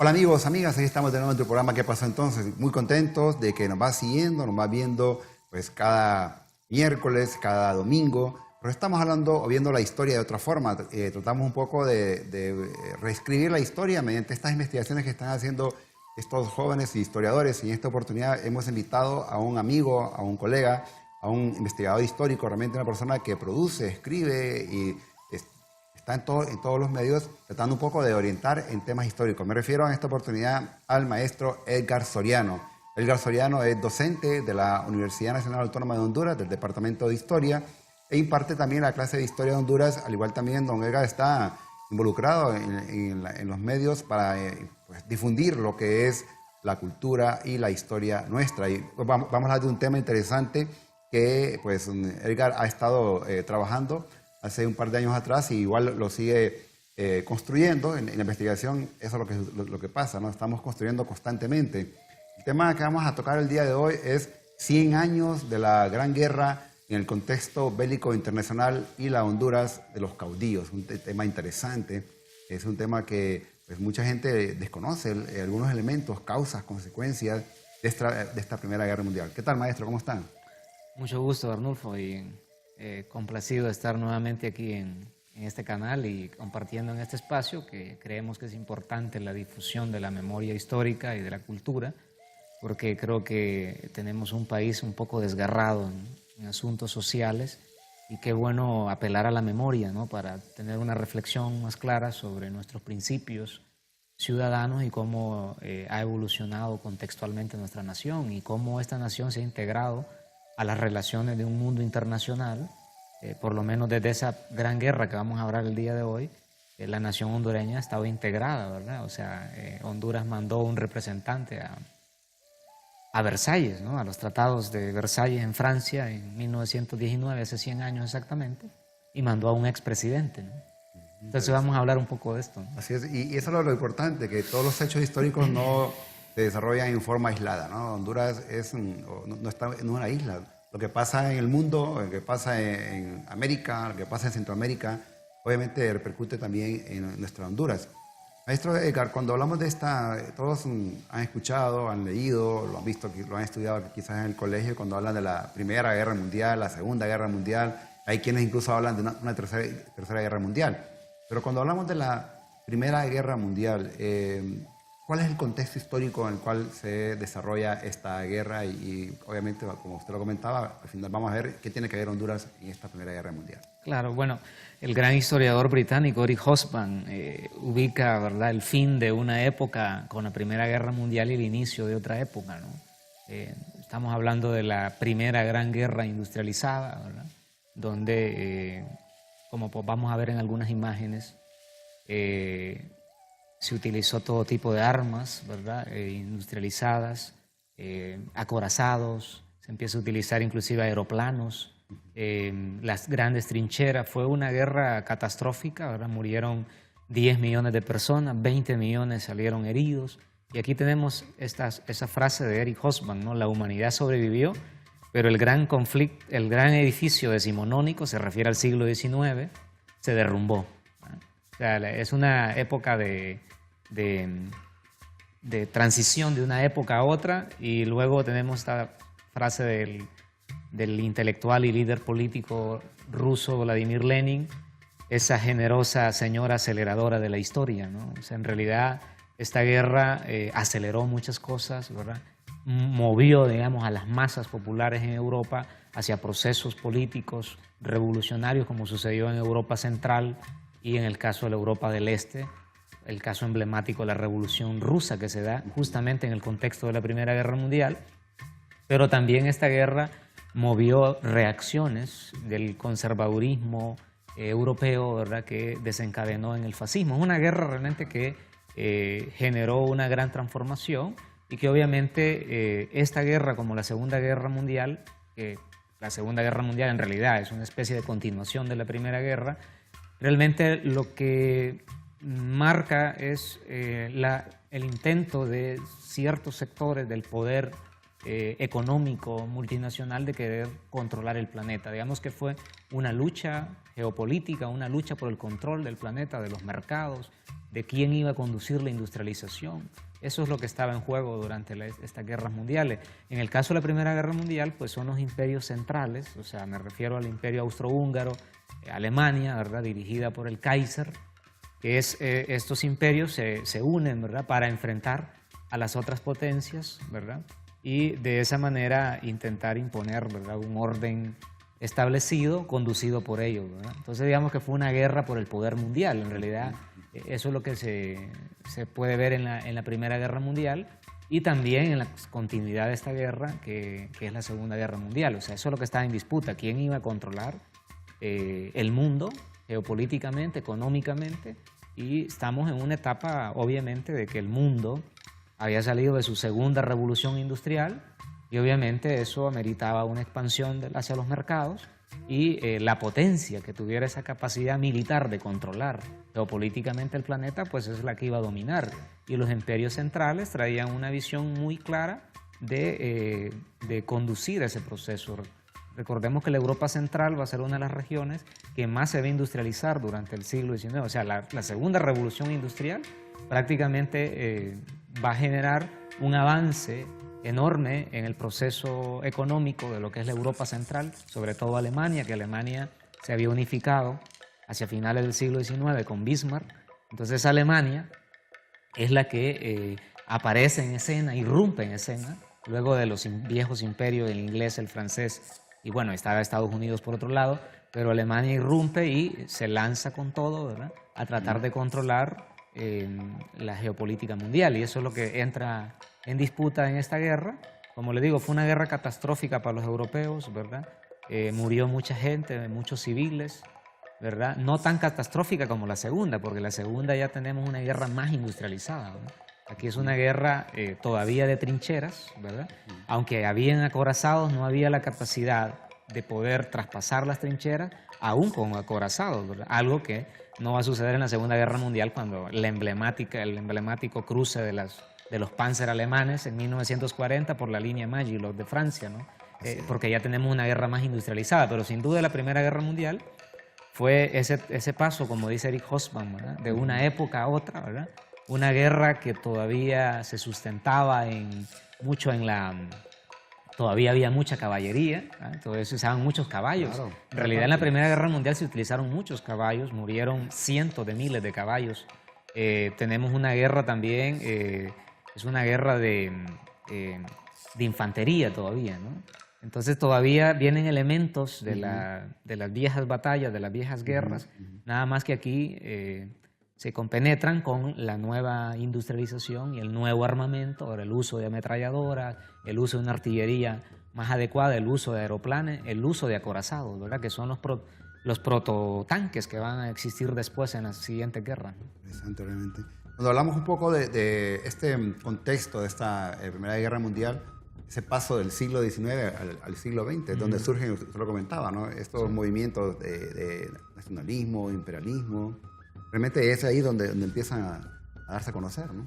Hola amigos, amigas, aquí estamos de nuevo en tu programa ¿Qué pasó entonces? Muy contentos de que nos va siguiendo, nos va viendo pues cada miércoles, cada domingo, pero estamos hablando o viendo la historia de otra forma. Tratamos un poco de reescribir la historia mediante estas investigaciones que están haciendo estos jóvenes historiadores, y en esta oportunidad hemos invitado a un amigo, a un colega, a un investigador histórico, realmente una persona que produce, escribe y está en todos los medios tratando un poco de orientar en temas históricos. Me refiero en esta oportunidad al maestro Edgar Soriano. Edgar Soriano es docente de la Universidad Nacional Autónoma de Honduras, del Departamento de Historia, e imparte también la clase de Historia de Honduras. Al igual también don Edgar está involucrado en los medios para pues, difundir lo que es la cultura y la historia nuestra. Y pues, vamos a hablar de un tema interesante que pues, Edgar ha estado trabajando hace un par de años atrás, y igual lo sigue construyendo en la investigación. Eso es lo que pasa, ¿no? Estamos construyendo constantemente. El tema que vamos a tocar el día de hoy es 100 años de la Gran Guerra en el contexto bélico internacional y la Honduras de los caudillos. Un tema interesante, es un tema que pues, mucha gente desconoce algunos elementos, causas, consecuencias de esta Primera Guerra Mundial. ¿Qué tal, maestro? ¿Cómo están? Mucho gusto, Arnulfo, y complacido de estar nuevamente aquí en este canal y compartiendo en este espacio que creemos que es importante la difusión de la memoria histórica y de la cultura, porque creo que tenemos un país un poco desgarrado en asuntos sociales, y qué bueno apelar a la memoria, ¿no? Para tener una reflexión más clara sobre nuestros principios ciudadanos y cómo ha evolucionado contextualmente nuestra nación y cómo esta nación se ha integrado a las relaciones de un mundo internacional. Por lo menos desde esa gran guerra que vamos a hablar el día de hoy, la nación hondureña ha estado integrada, ¿verdad? O sea, Honduras mandó un representante a Versalles, ¿no? A los tratados de Versalles en Francia en 1919, hace 100 años exactamente, y mandó a un expresidente, ¿no? Entonces vamos a hablar un poco de esto, ¿no? Así es, y eso es lo importante, que todos los hechos históricos no se desarrollan en forma aislada, ¿no? Honduras no está en una isla. Lo que pasa en el mundo, lo que pasa en América, lo que pasa en Centroamérica, obviamente repercute también en nuestra Honduras. Maestro Edgar, cuando hablamos de todos han escuchado, han leído, lo han visto, lo han estudiado quizás en el colegio, cuando hablan de la Primera Guerra Mundial, la Segunda Guerra Mundial. Hay quienes incluso hablan de una tercera Guerra Mundial. Pero cuando hablamos de la Primera Guerra Mundial, ¿cuál es el contexto histórico en el cual se desarrolla esta guerra? Y obviamente, como usted lo comentaba, al final vamos a ver qué tiene que ver Honduras en esta Primera Guerra Mundial. Claro, bueno, el gran historiador británico Eric Hobsbawm ubica, ¿verdad?, el fin de una época con la Primera Guerra Mundial y el inicio de otra época, ¿no? Estamos hablando de la primera gran guerra industrializada, ¿verdad?, donde, como vamos a ver en algunas imágenes, se utilizó todo tipo de armas, ¿verdad?, industrializadas, acorazados, se empieza a utilizar inclusive aeroplanos, las grandes trincheras. Fue una guerra catastrófica, ¿verdad? Murieron 10 millones de personas, 20 millones salieron heridos. Y aquí tenemos esa frase de Eric Hobsbawm, ¿no? La humanidad sobrevivió, pero el gran conflicto, el gran edificio decimonónico, se refiere al siglo XIX, se derrumbó. O sea, es una época de transición de una época a otra, y luego tenemos esta frase del intelectual y líder político ruso Vladimir Lenin, esa generosa señora aceleradora de la historia, ¿no? O sea, en realidad esta guerra aceleró muchas cosas, ¿verdad? Movió, digamos, a las masas populares en Europa hacia procesos políticos revolucionarios, como sucedió en Europa Central y en el caso de la Europa del Este, el caso emblemático de la Revolución Rusa, que se da justamente en el contexto de la Primera Guerra Mundial. Pero también esta guerra movió reacciones del conservadurismo europeo, ¿verdad?, que desencadenó en el fascismo. Es una guerra realmente que generó una gran transformación, y que obviamente esta guerra, como la Segunda Guerra Mundial, la Segunda Guerra Mundial en realidad es una especie de continuación de la Primera Guerra, realmente lo que marca es el intento de ciertos sectores del poder económico multinacional de querer controlar el planeta. Digamos que fue una lucha geopolítica, una lucha por el control del planeta, de los mercados, de quién iba a conducir la industrialización. Eso es lo que estaba en juego durante estas guerras mundiales. En el caso de la Primera Guerra Mundial, pues son los imperios centrales, o sea, me refiero al imperio austrohúngaro, Alemania, ¿verdad?, dirigida por el Kaiser, que estos imperios se unen, ¿verdad?, para enfrentar a las otras potencias, ¿verdad?, y de esa manera intentar imponer, ¿verdad?, un orden establecido, conducido por ellos, ¿verdad? Entonces digamos que fue una guerra por el poder mundial. En realidad eso es lo que se puede ver en la Primera Guerra Mundial y también en la continuidad de esta guerra que es la Segunda Guerra Mundial. O sea, eso es lo que está en disputa, quién iba a controlar el mundo geopolíticamente, económicamente, y estamos en una etapa obviamente de que el mundo había salido de su segunda revolución industrial y obviamente eso ameritaba una expansión hacia los mercados y la potencia que tuviera esa capacidad militar de controlar geopolíticamente el planeta, pues es la que iba a dominar. Y los imperios centrales traían una visión muy clara de conducir ese proceso. Recordemos que la Europa Central va a ser una de las regiones que más se va a industrializar durante el siglo XIX. O sea, la segunda revolución industrial prácticamente va a generar un avance enorme en el proceso económico de lo que es la Europa Central, sobre todo Alemania, que Alemania se había unificado hacia finales del siglo XIX con Bismarck. Entonces Alemania es la que aparece en escena, irrumpe en escena, luego de los viejos imperios, el inglés, el francés, y bueno, estaba Estados Unidos por otro lado, pero Alemania irrumpe y se lanza con todo, ¿verdad?, a tratar de controlar la geopolítica mundial, y eso es lo que entra en disputa en esta guerra. Como le digo, fue una guerra catastrófica para los europeos, ¿verdad? Murió mucha gente, muchos civiles, ¿verdad? No tan catastrófica como la segunda, porque la segunda ya tenemos una guerra más industrializada, ¿verdad? Aquí es una guerra todavía de trincheras, ¿verdad? Aunque habían acorazados, no había la capacidad de poder traspasar las trincheras, aún con acorazados, ¿verdad? Algo que no va a suceder en la Segunda Guerra Mundial, cuando el emblemático cruce de los Panzer alemanes en 1940 por la línea Maginot de Francia, ¿no? Porque ya tenemos una guerra más industrializada, pero sin duda la Primera Guerra Mundial fue ese paso, como dice Eric Hobsbawm, ¿verdad?, de una época a otra, ¿verdad? Una guerra que todavía se sustentaba todavía había mucha caballería, ¿verdad? Entonces se usaban muchos caballos. Claro, en realidad en la Primera Guerra Mundial se utilizaron muchos caballos, murieron cientos de miles de caballos. Tenemos una guerra también, es una guerra de infantería todavía, ¿no? Entonces todavía vienen elementos de las viejas batallas, de las viejas guerras, nada más que aquí se compenetran con la nueva industrialización y el nuevo armamento, ahora el uso de ametralladoras, el uso de una artillería más adecuada, el uso de aeroplanes, el uso de acorazados, ¿verdad?, que son los prototanques que van a existir después en las siguientes guerras. Interesante, realmente. Cuando hablamos un poco de este contexto de esta Primera Guerra Mundial, ese paso del siglo XIX al siglo XX, donde surgen, usted lo comentaba, ¿no?, estos movimientos de nacionalismo, imperialismo, realmente es ahí donde empiezan a darse a conocer, ¿no?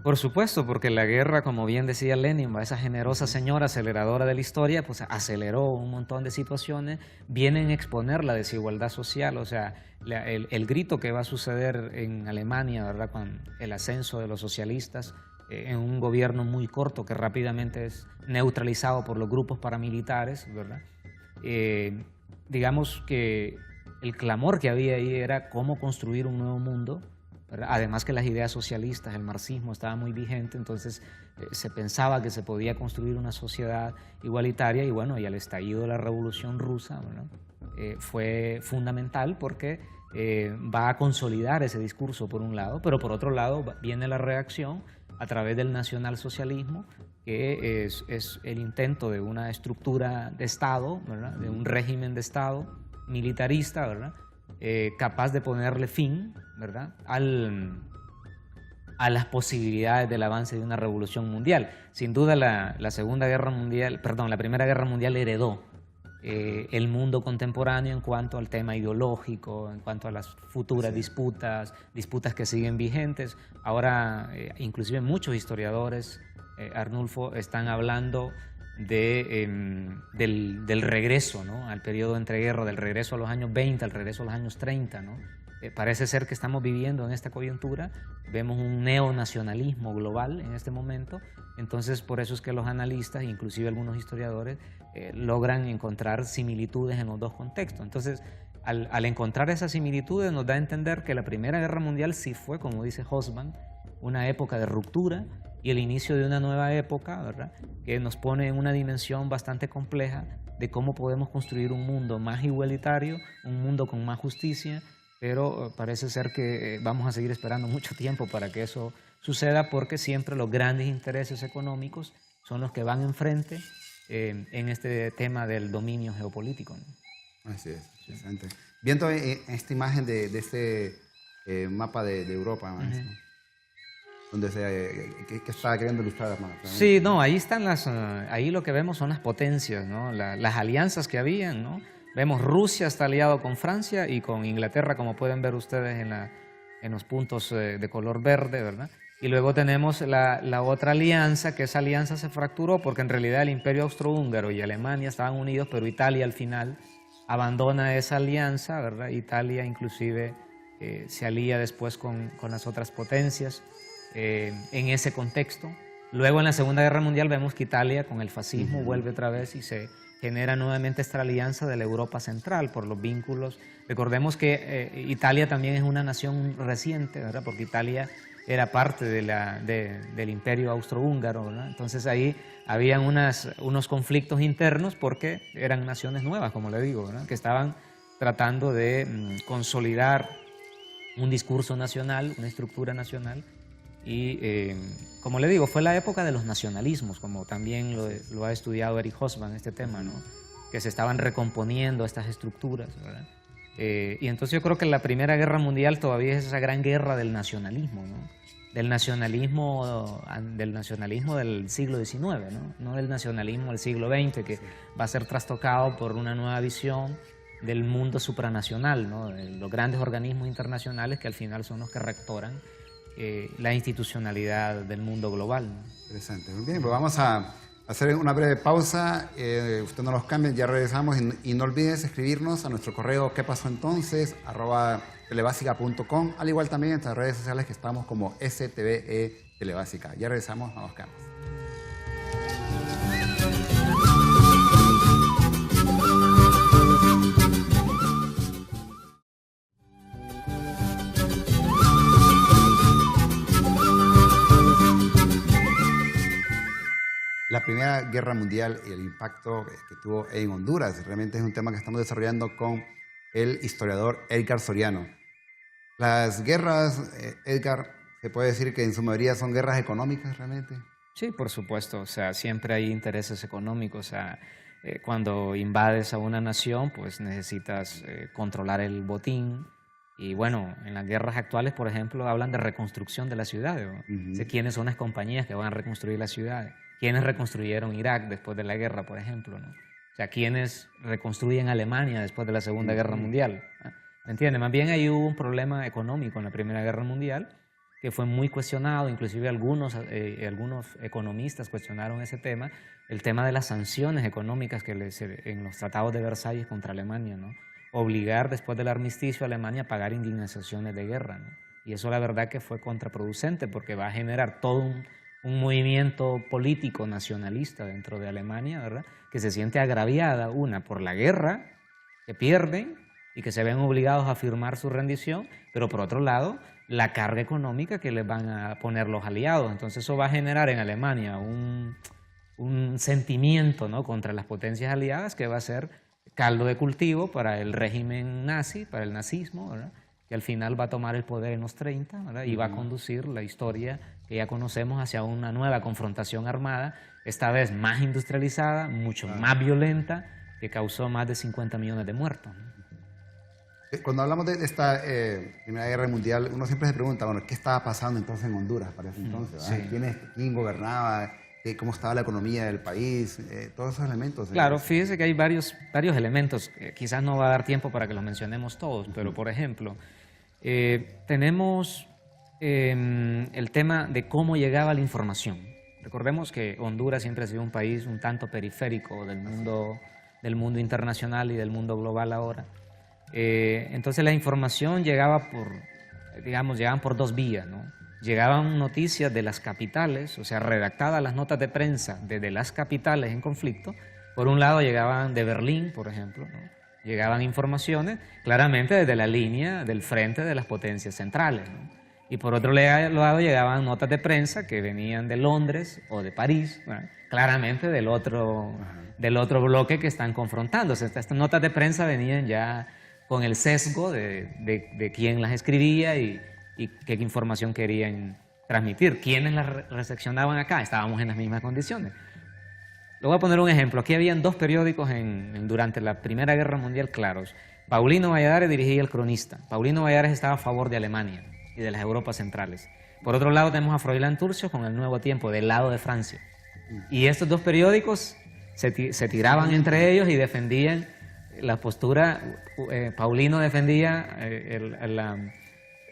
Por supuesto, porque la guerra, como bien decía Lenin, esa generosa señora aceleradora de la historia, pues aceleró un montón de situaciones, vienen a exponer la desigualdad social, o sea, el grito que va a suceder en Alemania, ¿verdad?, con el ascenso de los socialistas, en un gobierno muy corto que rápidamente es neutralizado por los grupos paramilitares, ¿verdad? Digamos que el clamor que había ahí era cómo construir un nuevo mundo, ¿verdad? Además que las ideas socialistas, el marxismo estaba muy vigente, entonces se pensaba que se podía construir una sociedad igualitaria, y bueno, y al estallido de la Revolución Rusa, ¿verdad?, fue fundamental porque va a consolidar ese discurso por un lado, pero por otro lado viene la reacción a través del nacionalsocialismo, que es el intento de una estructura de Estado, ¿verdad?, de un régimen de Estado militarista, ¿verdad?, capaz de ponerle fin, ¿verdad?, a las posibilidades del avance de una revolución mundial. Sin duda la Primera Guerra Mundial heredó el mundo contemporáneo en cuanto al tema ideológico, en cuanto a las futuras disputas que siguen vigentes. Ahora, inclusive muchos historiadores, Arnulfo, están hablando del regreso, ¿no?, al periodo de entreguerra, del regreso a los años 20, al regreso a los años 30, ¿no? Parece ser que estamos viviendo en esta coyuntura, vemos un neonacionalismo global en este momento, entonces por eso es que los analistas, inclusive algunos historiadores, logran encontrar similitudes en los dos contextos. Entonces, al encontrar esas similitudes nos da a entender que la Primera Guerra Mundial sí fue, como dice Hobsbawm, una época de ruptura y el inicio de una nueva época, ¿verdad?, que nos pone en una dimensión bastante compleja de cómo podemos construir un mundo más igualitario, un mundo con más justicia, pero parece ser que vamos a seguir esperando mucho tiempo para que eso suceda, porque siempre los grandes intereses económicos son los que van enfrente en este tema del dominio geopolítico, ¿no? Así es, interesante. Viendo esta imagen de este mapa de Europa, maestro, donde ¿qué estaba queriendo ilustrar, más? Sí, no, ahí están ahí lo que vemos son las potencias, ¿no? Las alianzas que habían, ¿no? Vemos Rusia está aliado con Francia y con Inglaterra, como pueden ver ustedes en los puntos de color verde, ¿verdad? Y luego tenemos la otra alianza, que esa alianza se fracturó porque en realidad el Imperio Austrohúngaro y Alemania estaban unidos, pero Italia al final abandona esa alianza, ¿verdad? Italia inclusive se alía después con las otras potencias en ese contexto. Luego en la Segunda Guerra Mundial vemos que Italia con el fascismo vuelve otra vez y se genera nuevamente esta alianza de la Europa Central por los vínculos. Recordemos que Italia también es una nación reciente, ¿verdad?, porque Italia era parte del Imperio Austrohúngaro, ¿verdad? Entonces ahí habían unos conflictos internos porque eran naciones nuevas, como le digo, ¿verdad?, que estaban tratando de consolidar un discurso nacional, una estructura nacional. Y como le digo, fue la época de los nacionalismos, como también lo ha estudiado Eric Hobsbawm, este tema, ¿no?, que se estaban recomponiendo estas estructuras, ¿verdad? Y entonces yo creo que la Primera Guerra Mundial todavía es esa gran guerra del nacionalismo, ¿no?, del nacionalismo del siglo XIX, no del nacionalismo del siglo XX, que va a ser trastocado por una nueva visión del mundo supranacional, ¿no?, de los grandes organismos internacionales que al final son los que rectoran la institucionalidad del mundo global, ¿no? Interesante. Muy bien, pues vamos a hacer una breve pausa. Usted no los cambie, ya regresamos. Y no olvides escribirnos a nuestro correo ¿qué pasó entonces? @telebasica.com. Al igual también en nuestras redes sociales que estamos como STVE Telebásica. Ya regresamos, no los cambies. La Primera Guerra Mundial y el impacto que tuvo en Honduras realmente es un tema que estamos desarrollando con el historiador Edgar Soriano. Las guerras, Edgar, ¿se puede decir que en su mayoría son guerras económicas realmente? Sí, por supuesto. O sea, siempre hay intereses económicos. O sea, cuando invades a una nación, pues necesitas controlar el botín. Y bueno, en las guerras actuales, por ejemplo, hablan de reconstrucción de las ciudades, ¿no? O sea, ¿quiénes son las compañías que van a reconstruir las ciudades? ¿Quiénes reconstruyeron Irak después de la guerra, por ejemplo, ¿no? O sea, ¿quiénes reconstruyen Alemania después de la Segunda Guerra Mundial? ¿Me entiendes? Más bien ahí hubo un problema económico en la Primera Guerra Mundial que fue muy cuestionado, inclusive algunos economistas cuestionaron ese tema, el tema de las sanciones económicas que en los tratados de Versalles contra Alemania, ¿no? Obligar después del armisticio a Alemania a pagar indemnizaciones de guerra, ¿no? Y eso la verdad que fue contraproducente porque va a generar todo un movimiento político nacionalista dentro de Alemania, ¿verdad?, que se siente agraviada, una, por la guerra que pierden y que se ven obligados a firmar su rendición, pero por otro lado, la carga económica que les van a poner los aliados. Entonces eso va a generar en Alemania un sentimiento, ¿no?, contra las potencias aliadas que va a ser caldo de cultivo para el régimen nazi, para el nazismo, ¿verdad?, que al final va a tomar el poder en los 30, ¿verdad?, y va a conducir la historia que ya conocemos hacia una nueva confrontación armada, esta vez más industrializada, mucho más violenta, que causó más de 50 millones de muertos, ¿no? Cuando hablamos de esta Primera Guerra Mundial, uno siempre se pregunta, bueno, ¿qué estaba pasando entonces en Honduras para ese entonces? Sí. ¿Quién gobernaba? ¿Cómo estaba la economía del país? Todos esos elementos. Claro, fíjese que hay varios elementos. Quizás no va a dar tiempo para que los mencionemos todos, pero por ejemplo, tenemos el tema de cómo llegaba la información, Recordemos que Honduras siempre ha sido un país un tanto periférico del mundo internacional y del mundo global ahora. Entonces la información llegaba llegaban por dos vías, ¿no? Llegaban noticias de las capitales, o sea, redactadas las notas de prensa desde las capitales en conflicto. Por un lado llegaban de Berlín, por ejemplo, ¿no? Llegaban informaciones claramente desde la línea del frente de las potencias centrales, ¿no? Y por otro lado llegaban notas de prensa que venían de Londres o de París, ¿no? Claramente del otro bloque que están confrontándose. Estas notas de prensa venían ya con el sesgo de quién las escribía y qué información querían transmitir. ¿Quiénes las recepcionaban acá? Estábamos en las mismas condiciones. Le voy a poner un ejemplo. Aquí habían dos periódicos durante la Primera Guerra Mundial claros. Paulino Valladares dirigía El Cronista. Paulino Valladares estaba a favor de Alemania y de las Europas centrales. Por otro lado tenemos a Froilán Turcios con El Nuevo Tiempo, del lado de Francia. Y estos dos periódicos se tiraban entre ellos y defendían la postura. Paulino defendía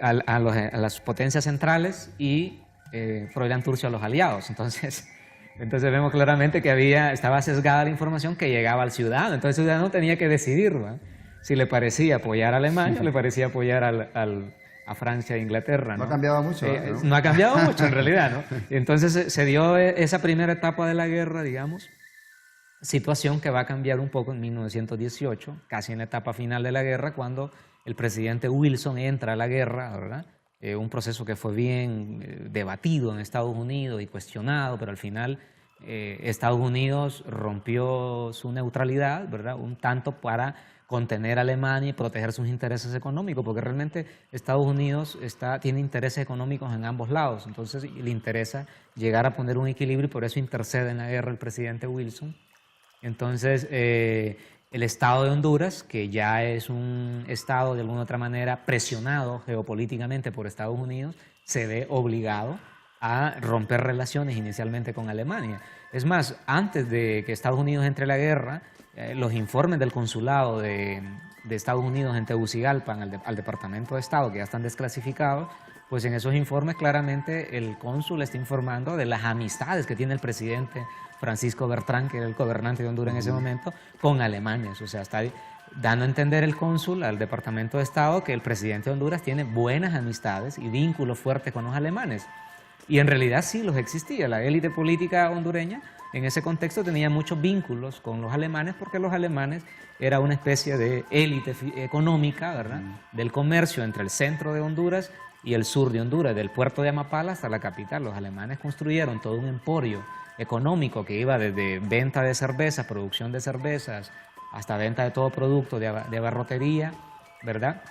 a las potencias centrales y Froilán Turcios a los aliados. Entonces vemos claramente que estaba sesgada la información que llegaba al ciudadano. Entonces el ciudadano tenía que decidir, ¿no?, si le parecía apoyar a Alemania o le parecía apoyar a Francia e Inglaterra, ¿no? No ha cambiado mucho, ¿no? No ha cambiado mucho en realidad, ¿no? Entonces se dio esa primera etapa de la guerra, digamos, situación que va a cambiar un poco en 1918, casi en la etapa final de la guerra, cuando el presidente Wilson entra a la guerra, ¿verdad? Un proceso que fue bien debatido en Estados Unidos y cuestionado, pero al final Estados Unidos rompió su neutralidad, ¿verdad?, un tanto para contener a Alemania y proteger sus intereses económicos, porque realmente Estados Unidos tiene intereses económicos en ambos lados, entonces le interesa llegar a poner un equilibrio y por eso intercede en la guerra el presidente Wilson. Entonces el Estado de Honduras, que ya es un Estado de alguna u otra manera presionado geopolíticamente por Estados Unidos, se ve obligado a romper relaciones inicialmente con Alemania. Es más, antes de que Estados Unidos entre a la guerra, los informes del consulado de Estados Unidos en Tegucigalpa, al Departamento de Estado, que ya están desclasificados, pues en esos informes claramente el cónsul está informando de las amistades que tiene el presidente Francisco Bertrán, que era el gobernante de Honduras en ese momento, con Alemania. O sea, está dando a entender el cónsul al Departamento de Estado que el presidente de Honduras tiene buenas amistades y vínculos fuertes con los alemanes. Y en realidad sí los existía. La élite política hondureña en ese contexto tenía muchos vínculos con los alemanes, porque los alemanes era una especie de élite económica, ¿verdad?, del comercio entre el centro de Honduras y el sur de Honduras, del puerto de Amapala hasta la capital. Los alemanes construyeron todo un emporio económico que iba desde venta de cervezas, producción de cervezas, hasta venta de todo producto de abarrotería, ¿verdad?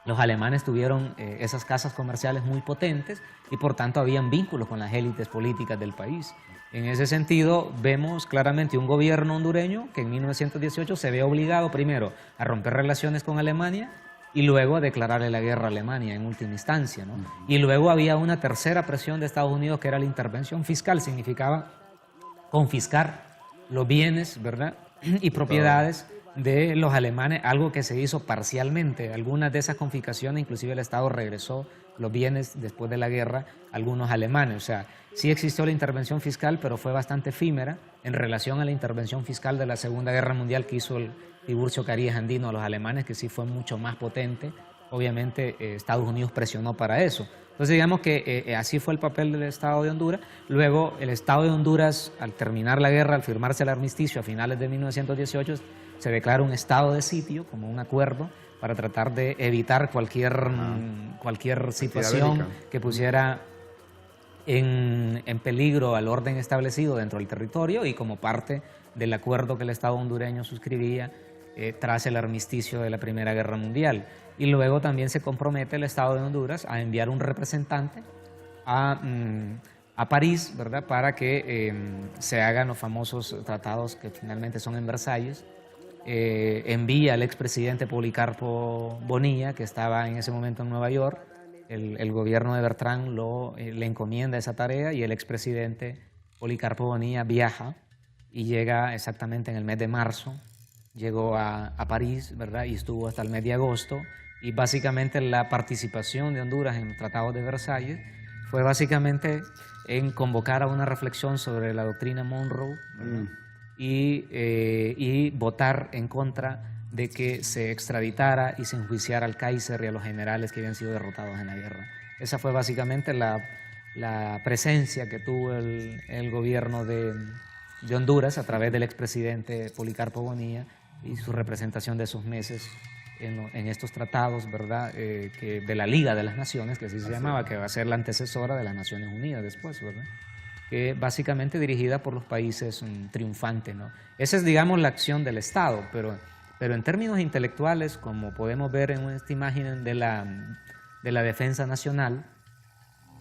Los alemanes tuvieron esas casas comerciales muy potentes y por tanto habían vínculos con las élites políticas del país. En ese sentido, vemos claramente un gobierno hondureño que en 1918 se ve obligado primero a romper relaciones con Alemania y luego a declararle la guerra a Alemania en última instancia, ¿no? Y luego había una tercera presión de Estados Unidos que era la intervención fiscal. Significaba confiscar los bienes, ¿verdad?, y propiedades de los alemanes, algo que se hizo parcialmente. Algunas de esas confiscaciones, inclusive el Estado regresó los bienes después de la guerra a algunos alemanes. O sea, sí existió la intervención fiscal, pero fue bastante efímera en relación a la intervención fiscal de la Segunda Guerra Mundial que hizo el Tiburcio Carías Andino a los alemanes, que sí fue mucho más potente. Obviamente Estados Unidos presionó para eso. Entonces digamos que así fue el papel del Estado de Honduras. Luego el Estado de Honduras, al terminar la guerra, al firmarse el armisticio a finales de 1918, se declara un estado de sitio como un acuerdo para tratar de evitar cualquier situación que pusiera en peligro al orden establecido dentro del territorio, y como parte del acuerdo que el Estado hondureño suscribía tras el armisticio de la Primera Guerra Mundial. Y luego también se compromete el Estado de Honduras a enviar un representante a París, ¿verdad?, para que se hagan los famosos tratados que finalmente son en Versalles. Envía al expresidente Policarpo Bonilla, que estaba en ese momento en Nueva York. El gobierno de Bertrán le encomienda esa tarea y el expresidente Policarpo Bonilla viaja y llega exactamente en el mes de marzo. Llegó a París, ¿verdad?, y estuvo hasta el mes de agosto. Y básicamente la participación de Honduras en los tratados de Versalles fue básicamente en convocar a una reflexión sobre la doctrina Monroe, ¿verdad? Y votar en contra de que se extraditara y se enjuiciara al Kaiser y a los generales que habían sido derrotados en la guerra. Esa fue básicamente la presencia que tuvo el gobierno de Honduras a través del expresidente Policarpo Bonilla y su representación de esos meses en estos tratados, ¿verdad? De la Liga de las Naciones, que así se llamaba, que va a ser la antecesora de las Naciones Unidas después, ¿verdad? Que básicamente dirigida por los países triunfantes, ¿no? Esa es, digamos, la acción del Estado, pero en términos intelectuales, como podemos ver en esta imagen de la defensa nacional,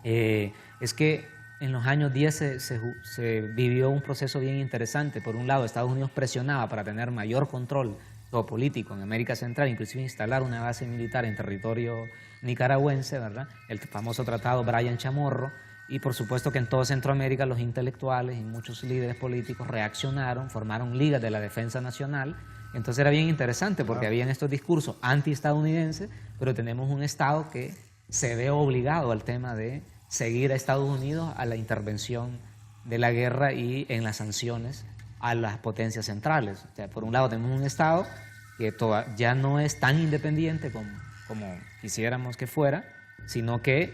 es que en los años 10 se vivió un proceso bien interesante. Por un lado, Estados Unidos presionaba para tener mayor control geopolítico en América Central, inclusive instalar una base militar en territorio nicaragüense, ¿verdad? El famoso tratado Bryan Chamorro, y por supuesto que en toda Centroamérica los intelectuales y muchos líderes políticos reaccionaron, formaron ligas de la defensa nacional. Entonces era bien interesante porque habían estos discursos anti-estadounidenses, pero tenemos un Estado que se ve obligado al tema de seguir a Estados Unidos a la intervención de la guerra y en las sanciones a las potencias centrales. O sea, por un lado tenemos un Estado que ya no es tan independiente como quisiéramos que fuera, sino que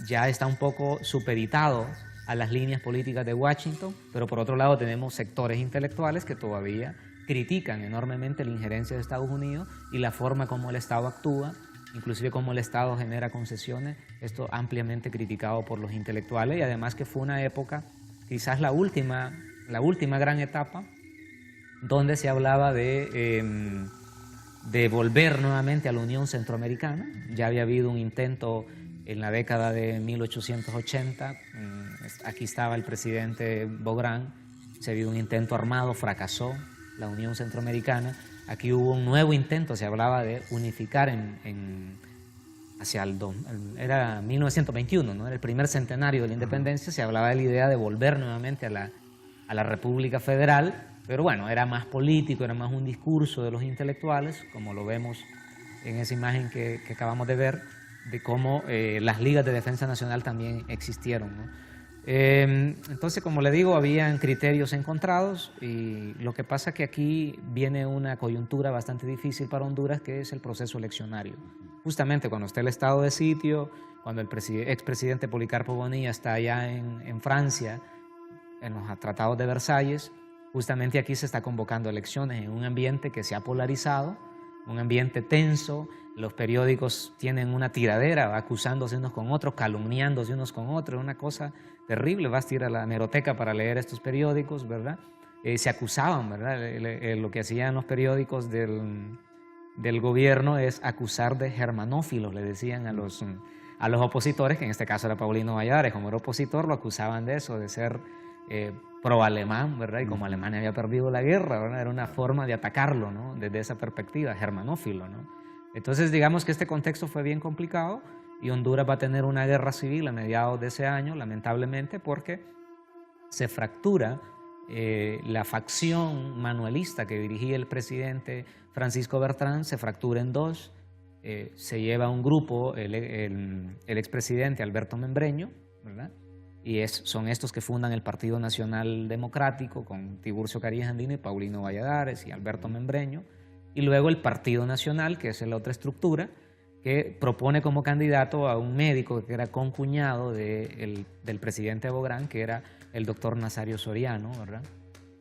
ya está un poco supeditado a las líneas políticas de Washington, pero por otro lado tenemos sectores intelectuales que todavía critican enormemente la injerencia de Estados Unidos y la forma como el Estado actúa, inclusive cómo el Estado genera concesiones, esto ampliamente criticado por los intelectuales, y además que fue una época, quizás la última gran etapa, donde se hablaba de volver nuevamente a la Unión Centroamericana. Ya había habido un intento en la década de 1880, aquí estaba el presidente Bográn, se vio un intento armado, fracasó la Unión Centroamericana. Aquí hubo un nuevo intento, se hablaba de unificar era 1921, ¿no? Era el primer centenario de la independencia, se hablaba de la idea de volver nuevamente a la República Federal, pero bueno, era más político, era más un discurso de los intelectuales, como lo vemos en esa imagen que acabamos de ver, de cómo las ligas de defensa nacional también existieron, ¿no? Entonces, como le digo, habían criterios encontrados, y lo que pasa es que aquí viene una coyuntura bastante difícil para Honduras, que es el proceso eleccionario. Justamente cuando está el estado de sitio, cuando el expresidente Policarpo Bonilla está allá en Francia, en los tratados de Versalles, justamente aquí se está convocando elecciones en un ambiente que se ha polarizado, un ambiente tenso. Los periódicos tienen una tiradera, acusándose unos con otros, calumniándose unos con otros, una cosa terrible. Vas a ir a la hemeroteca para leer estos periódicos, ¿verdad? Se acusaban, ¿verdad? Lo que hacían los periódicos del gobierno es acusar de germanófilos, le decían a los opositores, que en este caso era Paulino Valladares, como era opositor, lo acusaban de eso, de ser pro-alemán, ¿verdad? Y como Alemania había perdido la guerra, ¿verdad? Era una forma de atacarlo, ¿no? Desde esa perspectiva, germanófilo, ¿no? Entonces, digamos que este contexto fue bien complicado, y Honduras va a tener una guerra civil a mediados de ese año, lamentablemente, porque se fractura la facción manuelista que dirigía el presidente Francisco Bertrán, se fractura en dos. Se lleva un grupo, el expresidente Alberto Membreño, ¿verdad? Y son estos que fundan el Partido Nacional Democrático con Tiburcio Carías Andino y Paulino Valladares y Alberto Membreño. Y luego el Partido Nacional, que es la otra estructura, que propone como candidato a un médico que era concuñado del presidente Bográn, que era el doctor Nazario Soriano, ¿verdad?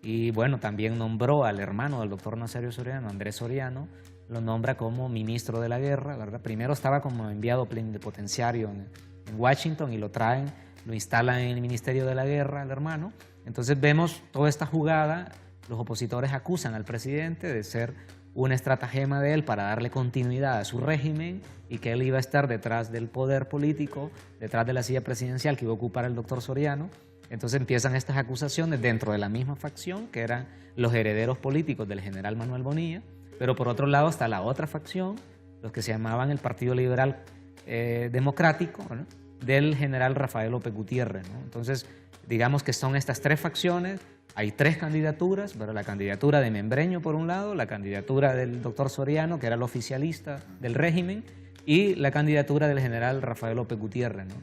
Y bueno, también nombró al hermano del doctor Nazario Soriano, Andrés Soriano, lo nombra como ministro de la guerra, ¿verdad? Primero estaba como enviado plenipotenciario en Washington, y lo traen, lo instalan en el Ministerio de la Guerra, el hermano. Entonces vemos toda esta jugada. Los opositores acusan al presidente de ser una estratagema de él para darle continuidad a su régimen, y que él iba a estar detrás del poder político, detrás de la silla presidencial que iba a ocupar el doctor Soriano. Entonces empiezan estas acusaciones dentro de la misma facción, que eran los herederos políticos del general Manuel Bonilla, pero por otro lado está la otra facción, los que se llamaban el Partido Liberal Democrático, ¿no? Del general Rafael López Gutiérrez, ¿no? Entonces, digamos que son estas tres facciones. Hay tres candidaturas, pero la candidatura de Membreño por un lado, la candidatura del doctor Soriano, que era el oficialista del régimen, y la candidatura del general Rafael López Gutiérrez, ¿no?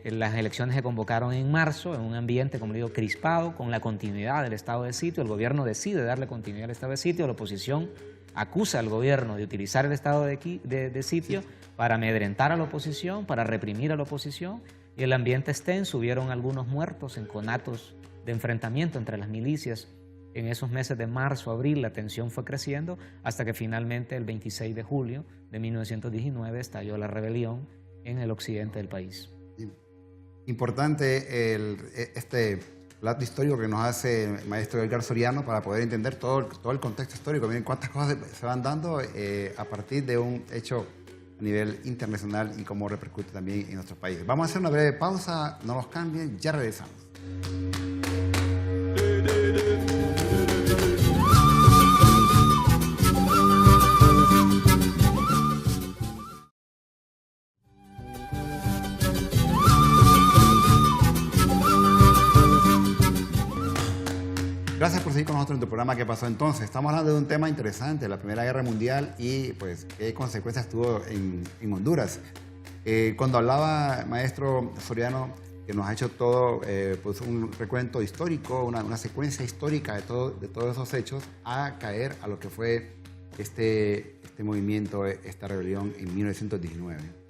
Las elecciones se convocaron en marzo en un ambiente, como digo, crispado, con la continuidad del estado de sitio. El gobierno decide darle continuidad al estado de sitio. La oposición acusa al gobierno de utilizar el estado de sitio para amedrentar a la oposición, para reprimir a la oposición. Y el ambiente es tenso. Hubieron algunos muertos en conatos de enfrentamiento entre las milicias. En esos meses de marzo, abril, la tensión fue creciendo hasta que finalmente el 26 de julio de 1919 estalló la rebelión en el occidente del país. Importante este relato histórico que nos hace el maestro Edgar Soriano para poder entender todo el contexto histórico. Miren cuántas cosas se van dando a partir de un hecho a nivel internacional y cómo repercute también en nuestros países. Vamos a hacer una breve pausa, no nos cambien, ya regresamos. Gracias por seguir con nosotros en tu programa ¿Qué pasó entonces? Estamos hablando de un tema interesante, la Primera Guerra Mundial y pues qué consecuencias tuvo en Honduras. Cuando hablaba maestro Soriano, que nos ha hecho todo pues un recuento histórico, una secuencia histórica de todos esos hechos, a caer a lo que fue este movimiento, esta rebelión en 1919.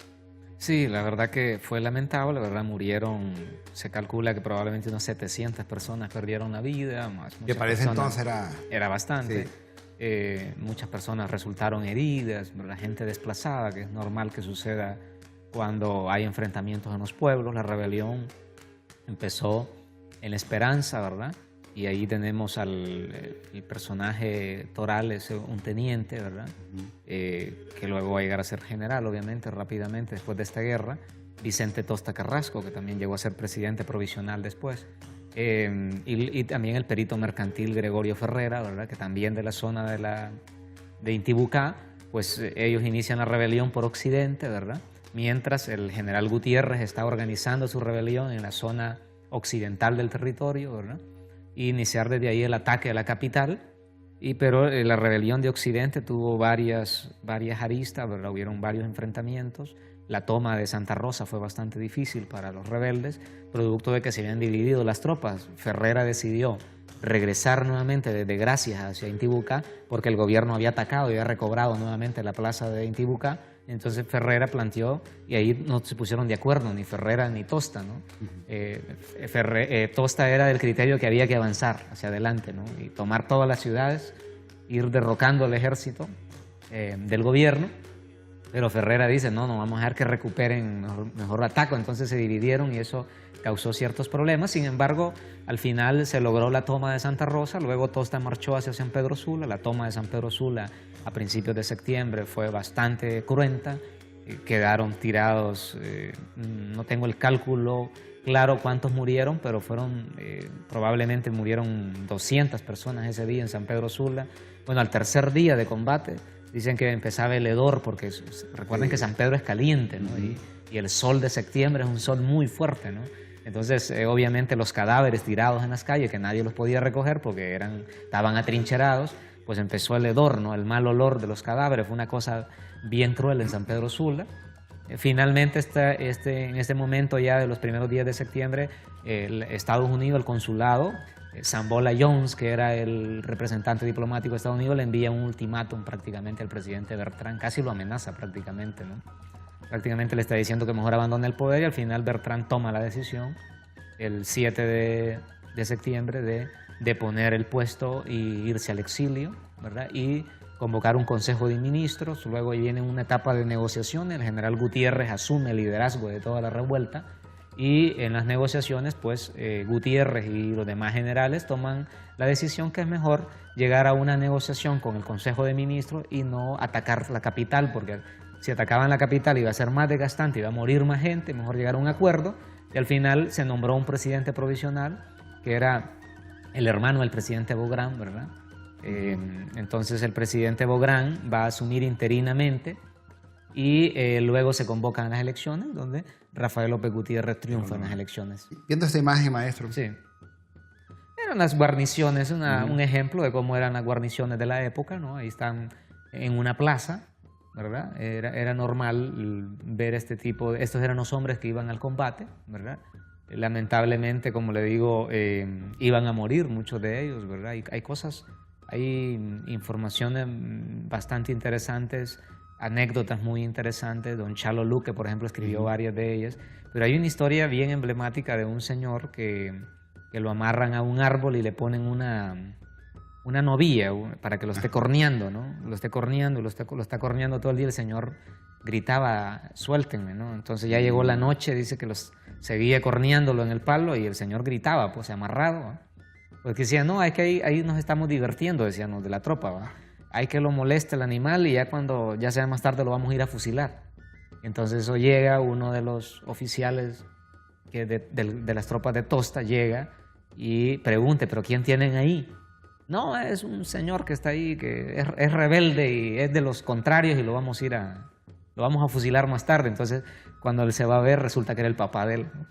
Sí, la verdad que fue lamentable, la verdad murieron, se calcula que probablemente unas 700 personas perdieron la vida, más que para ese entonces era bastante. Sí. Muchas personas resultaron heridas, la gente desplazada, que es normal que suceda cuando hay enfrentamientos en los pueblos. La rebelión empezó en La Esperanza, ¿verdad? Y ahí tenemos el personaje Toral, es un teniente, ¿verdad? Que luego va a llegar a ser general, obviamente, rápidamente después de esta guerra. Vicente Tosta Carrasco, que también llegó a ser presidente provisional después. Y también el perito mercantil Gregorio Ferrera, ¿verdad? Que también de la zona de Intibucá, pues ellos inician la rebelión por occidente, ¿verdad? Mientras el general Gutiérrez está organizando su rebelión en la zona occidental del territorio, ¿verdad? Y iniciar desde ahí el ataque a la capital, pero la rebelión de Occidente tuvo varias aristas, ¿verdad? Hubieron varios enfrentamientos. La toma de Santa Rosa fue bastante difícil para los rebeldes, producto de que se habían dividido las tropas. Ferrera decidió regresar nuevamente desde Gracias hacia Intibucá, porque el gobierno había atacado y había recobrado nuevamente la plaza de Intibucá. Entonces Ferrera planteó, y ahí no se pusieron de acuerdo ni Ferrera ni Tosta, ¿no? Tosta era del criterio que había que avanzar hacia adelante, ¿no? Y tomar todas las ciudades, ir derrocando al ejército del gobierno, pero Ferrera dice, no vamos a dejar que recuperen, mejor ataco. Entonces se dividieron y eso causó ciertos problemas. Sin embargo, al final se logró la toma de Santa Rosa, luego Tosta marchó hacia San Pedro Sula. La toma de San Pedro Sula a principios de septiembre fue bastante cruenta, quedaron tirados, no tengo el cálculo claro cuántos murieron, pero probablemente murieron 200 personas ese día en San Pedro Sula. Bueno, al tercer día de combate dicen que empezaba el hedor, porque recuerden que San Pedro es caliente, ¿no? Y el sol de septiembre es un sol muy fuerte, ¿no? Entonces, obviamente los cadáveres tirados en las calles, que nadie los podía recoger porque estaban atrincherados, pues empezó el hedor, ¿no? El mal olor de los cadáveres. Fue una cosa bien cruel en San Pedro Sula. Finalmente, en este momento ya de los primeros días de septiembre, el Estados Unidos, el consulado, Sambola Jones, que era el representante diplomático de Estados Unidos, le envía un ultimátum prácticamente al presidente Bertrán, casi lo amenaza prácticamente, ¿no? Prácticamente le está diciendo que mejor abandone el poder, y al final Bertrán toma la decisión el 7 de septiembre de deponer el puesto y irse al exilio, ¿verdad? Y convocar un consejo de ministros. Luego viene una etapa de negociaciones. El general Gutiérrez asume el liderazgo de toda la revuelta, y en las negociaciones pues Gutiérrez y los demás generales toman la decisión que es mejor llegar a una negociación con el consejo de ministros y no atacar la capital, porque si atacaban la capital iba a ser más desgastante, iba a morir más gente. Mejor llegar a un acuerdo, y al final se nombró un presidente provisional que era el hermano del presidente Bográn, ¿verdad? Entonces el presidente Bográn va a asumir interinamente, y luego se convocan las elecciones, donde Rafael López Gutiérrez triunfa en las elecciones. Viendo esta imagen, maestro. Sí. Eran las guarniciones, un ejemplo de cómo eran las guarniciones de la época, ¿no? Ahí están en una plaza, ¿verdad? Era normal ver este tipo estos eran los hombres que iban al combate, ¿verdad? Lamentablemente, como le digo, iban a morir muchos de ellos, ¿verdad? Y hay informaciones bastante interesantes, anécdotas muy interesantes. Don Chalo Luque, por ejemplo, escribió varias de ellas. Pero hay una historia bien emblemática de un señor que lo amarran a un árbol y le ponen una novilla para que lo esté corneando, ¿no? Lo esté corneando, lo está corneando todo el día. El señor gritaba, suéltenme, ¿no? Entonces ya llegó la noche, dice que seguía corneándolo en el palo y el señor gritaba, pues amarrado, ¿no? Porque decía, no, es que ahí nos estamos divirtiendo, decían los de la tropa, ¿va? Hay que lo moleste el animal y ya cuando ya sea más tarde lo vamos a ir a fusilar. Entonces eso llega, uno de los oficiales de las tropas de Tosta llega y pregunte, ¿pero quién tienen ahí? No, es un señor que está ahí, que es rebelde y es de los contrarios y lo vamos a fusilar más tarde. Entonces, cuando él se va a ver, resulta que era el papá de él, ¿no?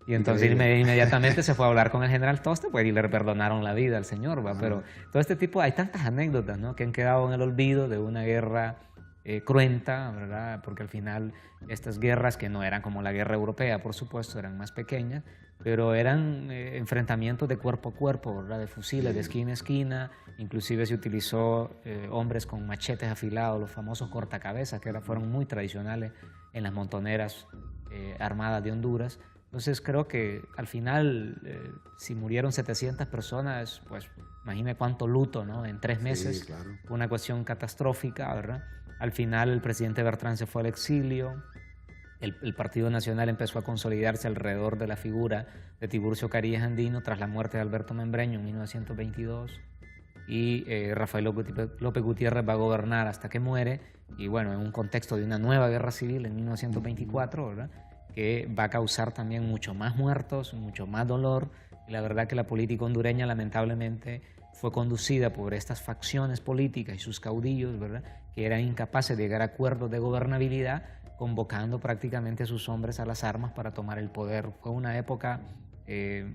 Y entonces inmediatamente se fue a hablar con el general Tosta, pues, y le perdonaron la vida al señor, ¿va? Pero todo este tipo, hay tantas anécdotas, ¿no?, que han quedado en el olvido de una guerra cruenta, ¿verdad? Porque al final estas guerras, que no eran como la guerra europea, por supuesto, eran más pequeñas, pero eran enfrentamientos de cuerpo a cuerpo, ¿verdad? De fusiles, de esquina a esquina. Inclusive se utilizó hombres con machetes afilados, los famosos cortacabezas, que fueron muy tradicionales en las montoneras armadas de Honduras. Entonces creo que al final, si murieron 700 personas, pues imagine cuánto luto, ¿no? En 3 meses. Sí, claro. Fue una cuestión catastrófica, ¿verdad? Al final el presidente Bertrán se fue al exilio. El Partido Nacional empezó a consolidarse alrededor de la figura de Tiburcio Carías Andino tras la muerte de Alberto Membreño en 1922. Y Rafael López Gutiérrez va a gobernar hasta que muere. Y bueno, en un contexto de una nueva guerra civil en 1924, ¿verdad?, que va a causar también mucho más muertos, mucho más dolor. Y la verdad que la política hondureña lamentablemente fue conducida por estas facciones políticas y sus caudillos, ¿verdad?, que eran incapaces de llegar a acuerdos de gobernabilidad, convocando prácticamente a sus hombres a las armas para tomar el poder. Fue una época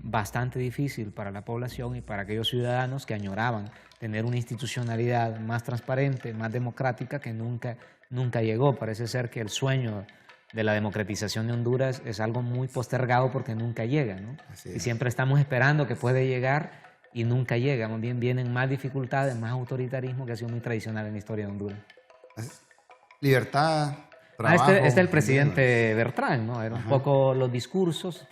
bastante difícil para la población y para aquellos ciudadanos que añoraban tener una institucionalidad más transparente, más democrática, que nunca llegó. Parece ser que el sueño de la democratización de Honduras es algo muy postergado porque nunca llega, ¿no? Y siempre estamos esperando que puede llegar y nunca llega. Más bien vienen más dificultades, más autoritarismo, que ha sido muy tradicional en la historia de Honduras. Libertad, trabajo. Este es el presidente Bertrán, ¿no? Era un poco los discursos.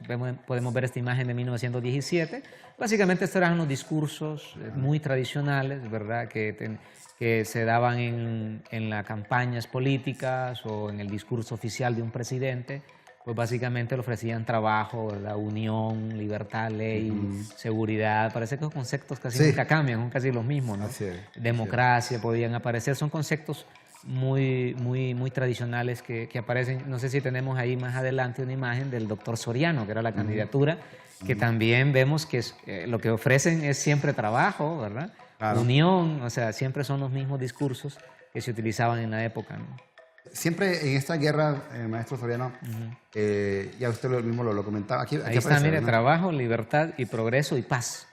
Podemos ver esta imagen de 1917. Básicamente estos eran los discursos muy tradicionales, ¿verdad?, que se daban en las campañas políticas o en el discurso oficial de un presidente. Pues básicamente le ofrecían trabajo, ¿verdad?, unión, libertad, ley, seguridad. Parece que los conceptos casi nunca cambian, son casi los mismos, ¿no? Democracia podían aparecer. Son conceptos muy tradicionales que aparecen. No sé si tenemos ahí más adelante una imagen del doctor Soriano, que era la candidatura, que también vemos que lo que ofrecen es siempre trabajo, ¿verdad? Claro. Unión, o sea, siempre son los mismos discursos que se utilizaban en la época, ¿no? Siempre en esta guerra, maestro Soriano, ya usted mismo lo comentaba. Aquí ahí está, mire, ¿no? Trabajo, libertad y progreso y paz.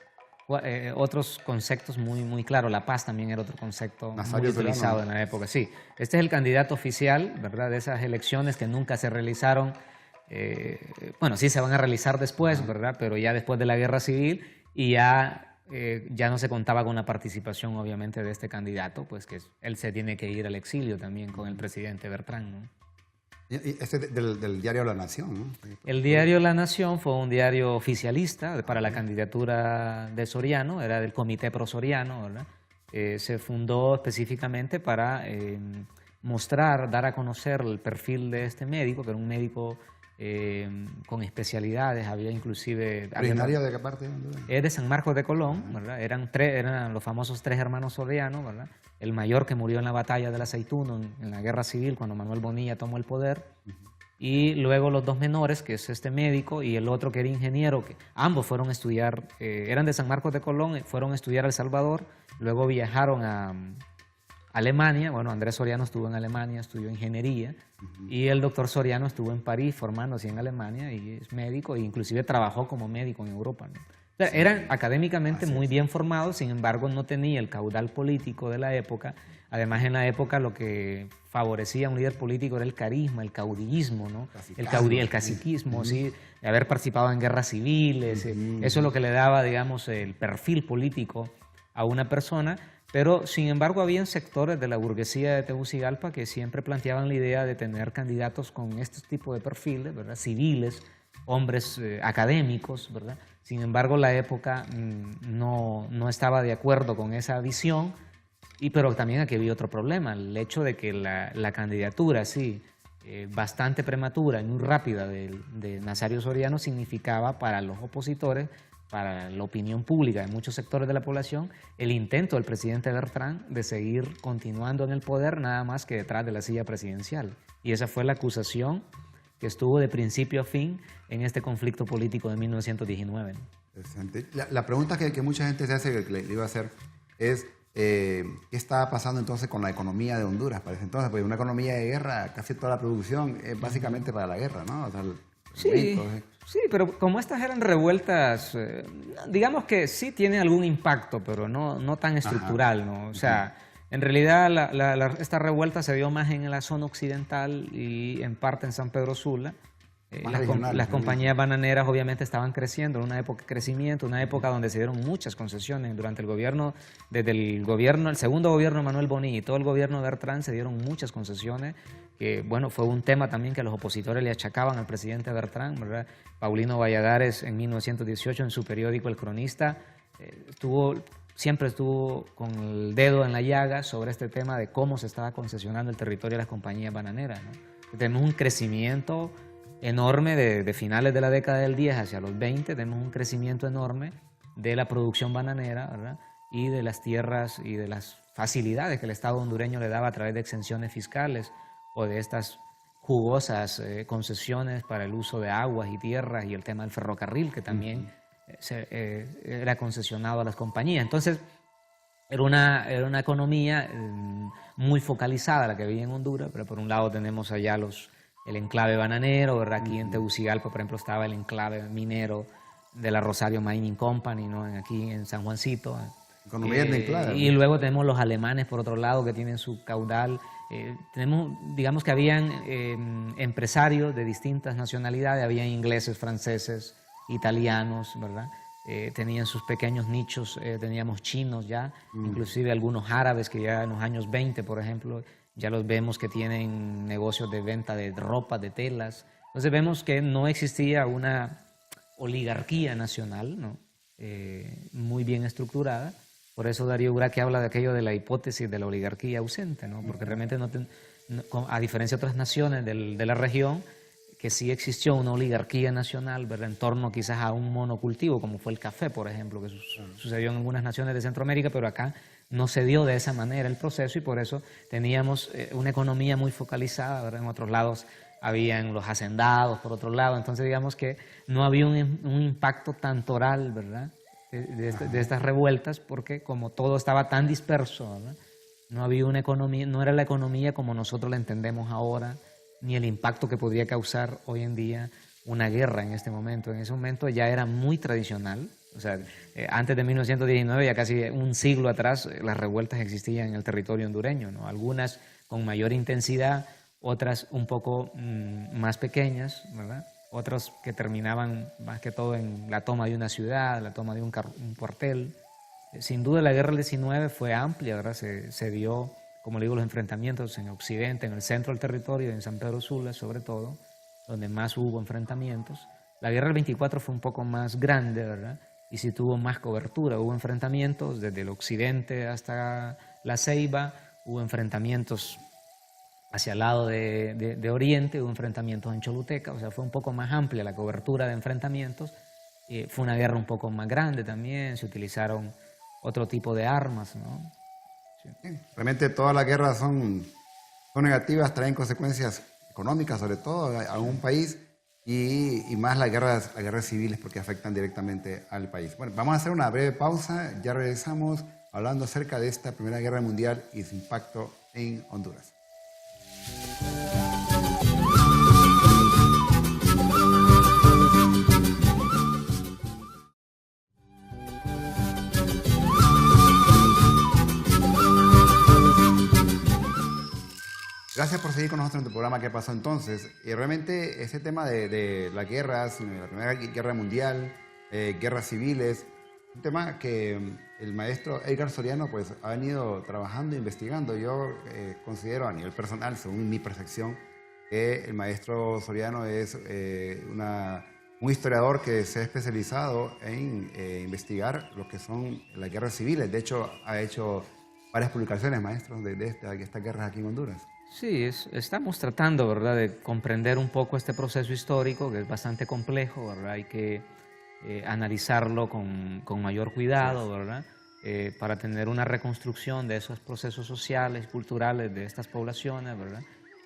Otros conceptos muy claros. La paz también era otro concepto muy utilizado en la época. Sí, este es el candidato oficial, ¿verdad?, de esas elecciones que nunca se realizaron. Bueno, sí se van a realizar después, ¿verdad?, pero ya después de la guerra civil, y ya no se contaba con la participación, obviamente, de este candidato, pues que él se tiene que ir al exilio también con el presidente Bertrán, ¿no? Y este del diario La Nación, ¿no? El diario La Nación fue un diario oficialista para la candidatura de Soriano, era del Comité Pro Soriano, ¿verdad? Se fundó específicamente para dar a conocer el perfil de este médico, que era un médico con especialidades. Había inclusive... ¿Originario de qué parte? Es de San Marcos de Colón, ¿verdad? Eran los famosos 3 hermanos Soriano, ¿verdad? El mayor, que murió en la batalla del Aceituno, en la guerra civil, cuando Manuel Bonilla tomó el poder. Y luego los 2 menores, que es este médico y el otro que era ingeniero, que ambos fueron a estudiar, eran de San Marcos de Colón, fueron a estudiar a El Salvador, luego viajaron a Alemania. Bueno, Andrés Soriano estuvo en Alemania, estudió ingeniería, y el doctor Soriano estuvo en París formándose en Alemania y es médico, e inclusive trabajó como médico en Europa, ¿no? O sea, eran académicamente muy bien formados, sin embargo no tenía el caudal político de la época. Además, en la época lo que favorecía a un líder político era el carisma, el caudillismo, ¿no? El caciquismo, sí, de haber participado en guerras civiles. Eso es lo que le daba, digamos, el perfil político a una persona. Pero, sin embargo, habían sectores de la burguesía de Tegucigalpa que siempre planteaban la idea de tener candidatos con este tipo de perfiles, ¿verdad? Civiles, hombres académicos, ¿verdad? Sin embargo, la época no estaba de acuerdo con esa visión, pero también aquí había otro problema, el hecho de que la candidatura, sí, bastante prematura y muy rápida de Nazario Soriano significaba para los opositores, para la opinión pública de muchos sectores de la población, el intento del presidente Bertrán de seguir continuando en el poder nada más que detrás de la silla presidencial. Y esa fue la acusación que estuvo de principio a fin en este conflicto político de 1919. La pregunta que mucha gente se hace, que le iba a hacer, es ¿qué estaba pasando entonces con la economía de Honduras para ese entonces? Porque una economía de guerra, casi toda la producción es básicamente para la guerra, ¿no? O sea, sí, pero como estas eran revueltas, digamos que sí tiene algún impacto, pero no tan estructural, ¿no? O sea, en realidad esta revuelta se dio más en la zona occidental y en parte en San Pedro Sula. Las compañías bananeras obviamente estaban creciendo, en una época de crecimiento, una época donde se dieron muchas concesiones durante el gobierno, desde el segundo gobierno de Manuel Bonilla y todo el gobierno de Bertrán se dieron muchas concesiones, que bueno, fue un tema también que los opositores le achacaban al presidente Bertrán, ¿verdad? Paulino Valladares en 1918 en su periódico El Cronista siempre estuvo con el dedo en la llaga sobre este tema de cómo se estaba concesionando el territorio de las compañías bananeras, ¿no? Tenemos un crecimiento enorme de finales de la década del 10 hacia los 20, tenemos un crecimiento enorme de la producción bananera, ¿verdad? Y de las tierras y de las facilidades que el Estado hondureño le daba a través de exenciones fiscales o de estas jugosas concesiones para el uso de aguas y tierras y el tema del ferrocarril que también era concesionado a las compañías. Entonces, era una economía muy focalizada la que había en Honduras, pero por un lado tenemos allá el enclave bananero, ¿verdad? Aquí en Tegucigalpa, por ejemplo, estaba el enclave minero de la Rosario Mining Company, ¿no? Aquí en San Juancito. Economía de enclave. Y luego tenemos los alemanes, por otro lado, que tienen su caudal. Tenemos, digamos que habían empresarios de distintas nacionalidades, habían ingleses, franceses, italianos, ¿verdad? Tenían sus pequeños nichos, teníamos chinos ya, inclusive algunos árabes que ya en los años 20, por ejemplo, ya los vemos que tienen negocios de venta de ropa, de telas. Entonces vemos que no existía una oligarquía nacional, ¿no? Muy bien estructurada. Por eso Darío Uraqui habla de aquello de la hipótesis de la oligarquía ausente, ¿no? Porque realmente a diferencia de otras naciones de la región, que sí existió una oligarquía nacional, ¿verdad? En torno quizás a un monocultivo, como fue el café, por ejemplo, que sucedió en algunas naciones de Centroamérica, pero acá no se dio de esa manera el proceso y por eso teníamos una economía muy focalizada, ¿verdad? En otros lados habían los hacendados, por otro lado, entonces digamos que no había un impacto tan toral, ¿verdad? De estas revueltas, porque como todo estaba tan disperso, ¿verdad? No había una economía, no era la economía como nosotros la entendemos ahora, ni el impacto que podría causar hoy en día una guerra en este momento. En ese momento ya era muy tradicional, o sea, antes de 1919, ya casi un siglo atrás, las revueltas existían en el territorio hondureño, ¿no? Algunas con mayor intensidad, otras un poco más pequeñas, ¿verdad? Otras que terminaban más que todo en la toma de una ciudad, la toma de un cuartel. Sin duda la guerra del 19 fue amplia, ¿verdad? Se dio, como le digo, los enfrentamientos en Occidente, en el centro del territorio, en San Pedro Sula sobre todo, donde más hubo enfrentamientos. La guerra del 24 fue un poco más grande, ¿verdad? Y sí tuvo más cobertura, hubo enfrentamientos desde el occidente hasta la Ceiba, hubo enfrentamientos hacia el lado de Oriente, hubo enfrentamientos en Choluteca, o sea, fue un poco más amplia la cobertura de enfrentamientos. Fue una guerra un poco más grande también, se utilizaron otro tipo de armas, ¿no? Sí. Realmente todas las guerras son negativas, traen consecuencias económicas sobre todo a un país y más las guerras civiles porque afectan directamente al país. Bueno, vamos a hacer una breve pausa, ya regresamos hablando acerca de esta Primera Guerra Mundial y su impacto en Honduras. gracias por seguir con nosotros en tu programa ¿Qué pasó entonces? Y realmente ese tema de las guerras, la Primera Guerra Mundial, guerras civiles, un tema que el maestro Edgar Soriano pues ha venido trabajando e investigando. Yo considero a nivel personal, según mi percepción, que el maestro Soriano es un historiador que se ha especializado en investigar lo que son las guerras civiles. De hecho, ha hecho varias publicaciones, maestros, de estas guerras aquí en Honduras. Sí, estamos tratando, ¿verdad?, de comprender un poco este proceso histórico, que es bastante complejo, ¿verdad? Hay que analizarlo con mayor cuidado, ¿verdad?, para tener una reconstrucción de esos procesos sociales, culturales de estas poblaciones, ¿verdad?,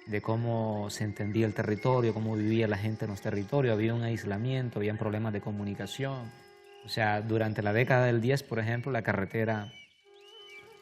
de cómo se entendía el territorio, cómo vivía la gente en los territorios. Había un aislamiento, habían problemas de comunicación. O sea, durante la década del 10, por ejemplo, la carretera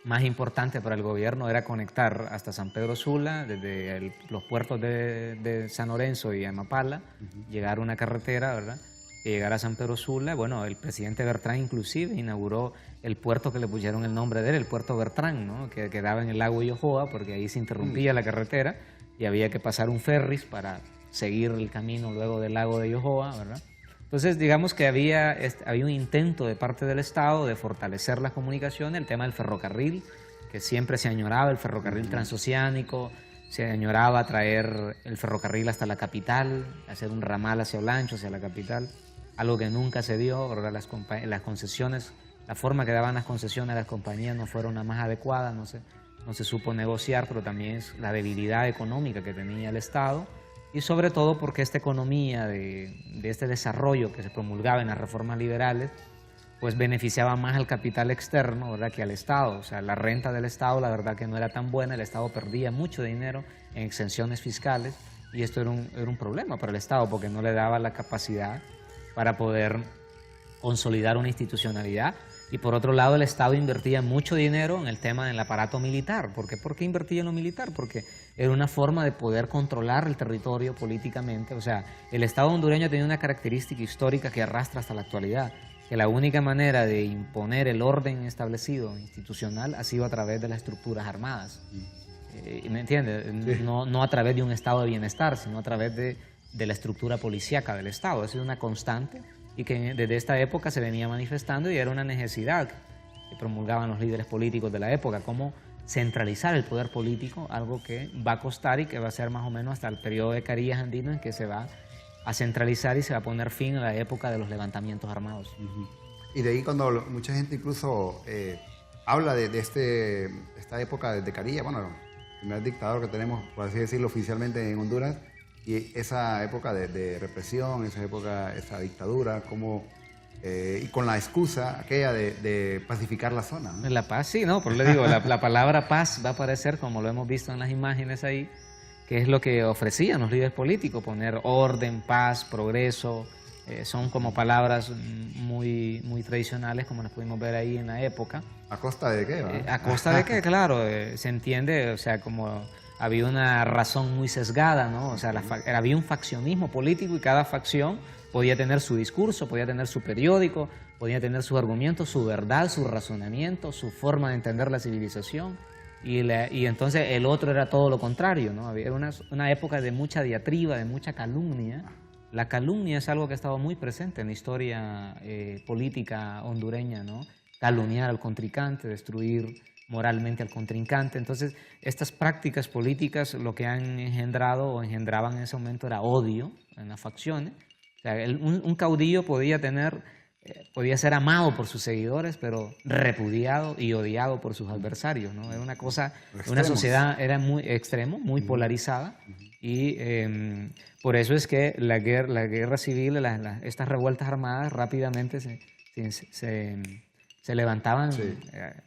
más importante para el gobierno era conectar hasta San Pedro Sula, desde los puertos de San Lorenzo y Amapala, llegar a una carretera, ¿verdad?, y llegar a San Pedro Sula. Bueno, el presidente Bertrán inclusive inauguró el puerto que le pusieron el nombre de él, el puerto Bertrán, ¿no?, que quedaba en el lago Yohoa, porque ahí se interrumpía la carretera y había que pasar un ferris para seguir el camino luego del lago de Yohoa, ¿verdad? Entonces, digamos que había un intento de parte del Estado de fortalecer las comunicaciones, el tema del ferrocarril, que siempre se añoraba, el ferrocarril transoceánico, se añoraba traer el ferrocarril hasta la capital, hacer un ramal hacia Olancho, hacia la capital, algo que nunca se dio, ¿verdad? Las concesiones, la forma que daban las concesiones a las compañías no fueron las más adecuadas, no se supo negociar, pero también es la debilidad económica que tenía el Estado, y sobre todo porque esta economía de este desarrollo que se promulgaba en las reformas liberales, pues beneficiaba más al capital externo, ¿verdad?, que al Estado. O sea, la renta del Estado, la verdad que no era tan buena, el Estado perdía mucho dinero en exenciones fiscales, y esto era un problema para el Estado, porque no le daba la capacidad para poder consolidar una institucionalidad. Y por otro lado, el Estado invertía mucho dinero en el tema del aparato militar. ¿Por qué? ¿Por qué invertía en lo militar? Porque era una forma de poder controlar el territorio políticamente. O sea, el Estado hondureño tenía una característica histórica que arrastra hasta la actualidad, que la única manera de imponer el orden establecido institucional ha sido a través de las estructuras armadas. ¿Me entiendes? Sí. No a través de un estado de bienestar, sino a través de la estructura policíaca del Estado. Esa es una constante, y que desde esta época se venía manifestando, y era una necesidad que promulgaban los líderes políticos de la época, cómo centralizar el poder político, algo que va a costar y que va a ser más o menos hasta el periodo de Carillas Andino, en que se va a centralizar y se va a poner fin a la época de los levantamientos armados. Y de ahí cuando mucha gente incluso habla de esta época de Carillas, bueno, el primer dictador que tenemos, por así decirlo, oficialmente en Honduras, y esa época de represión, esa dictadura, como, y con la excusa aquella de pacificar la zona, ¿no? La paz, sí, ¿no? Por le digo, la palabra paz va a aparecer, como lo hemos visto en las imágenes ahí, que es lo que ofrecían los líderes políticos, poner orden, paz, progreso. Son como palabras muy, muy tradicionales, como las pudimos ver ahí en la época. ¿A costa de qué? A costa de qué, claro, se entiende, o sea, como había una razón muy sesgada, ¿no? O sea, había un faccionismo político, y cada facción podía tener su discurso, podía tener su periódico, podía tener sus argumentos, su verdad, su razonamiento, su forma de entender la civilización. Y entonces el otro era todo lo contrario, ¿no? Era una época de mucha diatriba, de mucha calumnia. La calumnia es algo que ha estado muy presente en la historia política hondureña, ¿no? Calumniar al contrincante, destruir moralmente al contrincante. Entonces, estas prácticas políticas lo que han engendrado o engendraban en ese momento era odio en las facciones. O sea, un caudillo podía ser amado por sus seguidores, pero repudiado y odiado por sus adversarios, ¿no? Era una cosa, una sociedad era muy extremo, muy polarizada, y por eso es que la guerra civil, estas revueltas armadas rápidamente se levantaban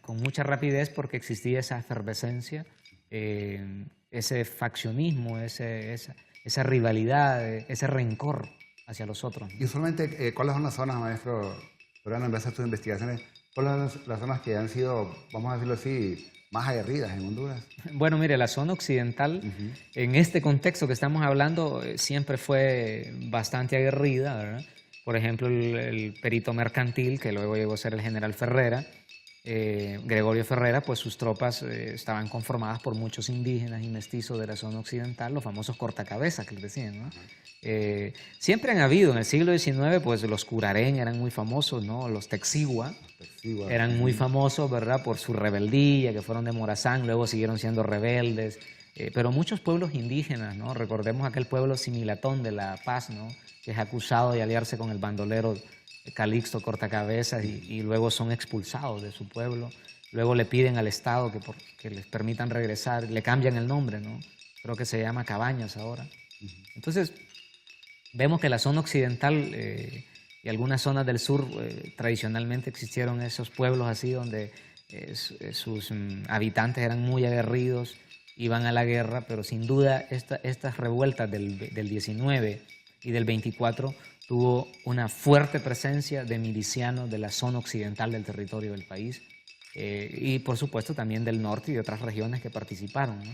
con mucha rapidez, porque existía esa efervescencia, ese faccionismo, esa rivalidad, ese rencor hacia los otros. Y usualmente, ¿cuáles son las zonas, maestro Soriano, en base a tus investigaciones, cuáles son las zonas que han sido, vamos a decirlo así, más aguerridas en Honduras? Bueno, mire, la zona occidental, en este contexto que estamos hablando, siempre fue bastante aguerrida, ¿verdad? Por ejemplo, el perito mercantil, que luego llegó a ser el general Ferrera, Gregorio Ferrera, pues sus tropas estaban conformadas por muchos indígenas y mestizos de la zona occidental, los famosos cortacabezas que les decían, ¿no? Siempre han habido, en el siglo XIX, pues los curareña eran muy famosos, ¿no? Los texigua eran muy famosos, ¿verdad? Por su rebeldía, que fueron de Morazán, luego siguieron siendo rebeldes, pero muchos pueblos indígenas, ¿no? Recordemos aquel pueblo Similatón de La Paz, ¿no? Que es acusado de aliarse con el bandolero Calixto Cortacabezas y luego son expulsados de su pueblo. Luego le piden al Estado que les permitan regresar, le cambian el nombre, ¿no? Creo que se llama Cabañas ahora. Entonces, vemos que la zona occidental y algunas zonas del sur tradicionalmente existieron esos pueblos así donde sus habitantes eran muy aguerridos, iban a la guerra, pero sin duda estas revueltas del 19 y del 24 tuvo una fuerte presencia de milicianos de la zona occidental del territorio del país y por supuesto también del norte y de otras regiones que participaron, ¿no?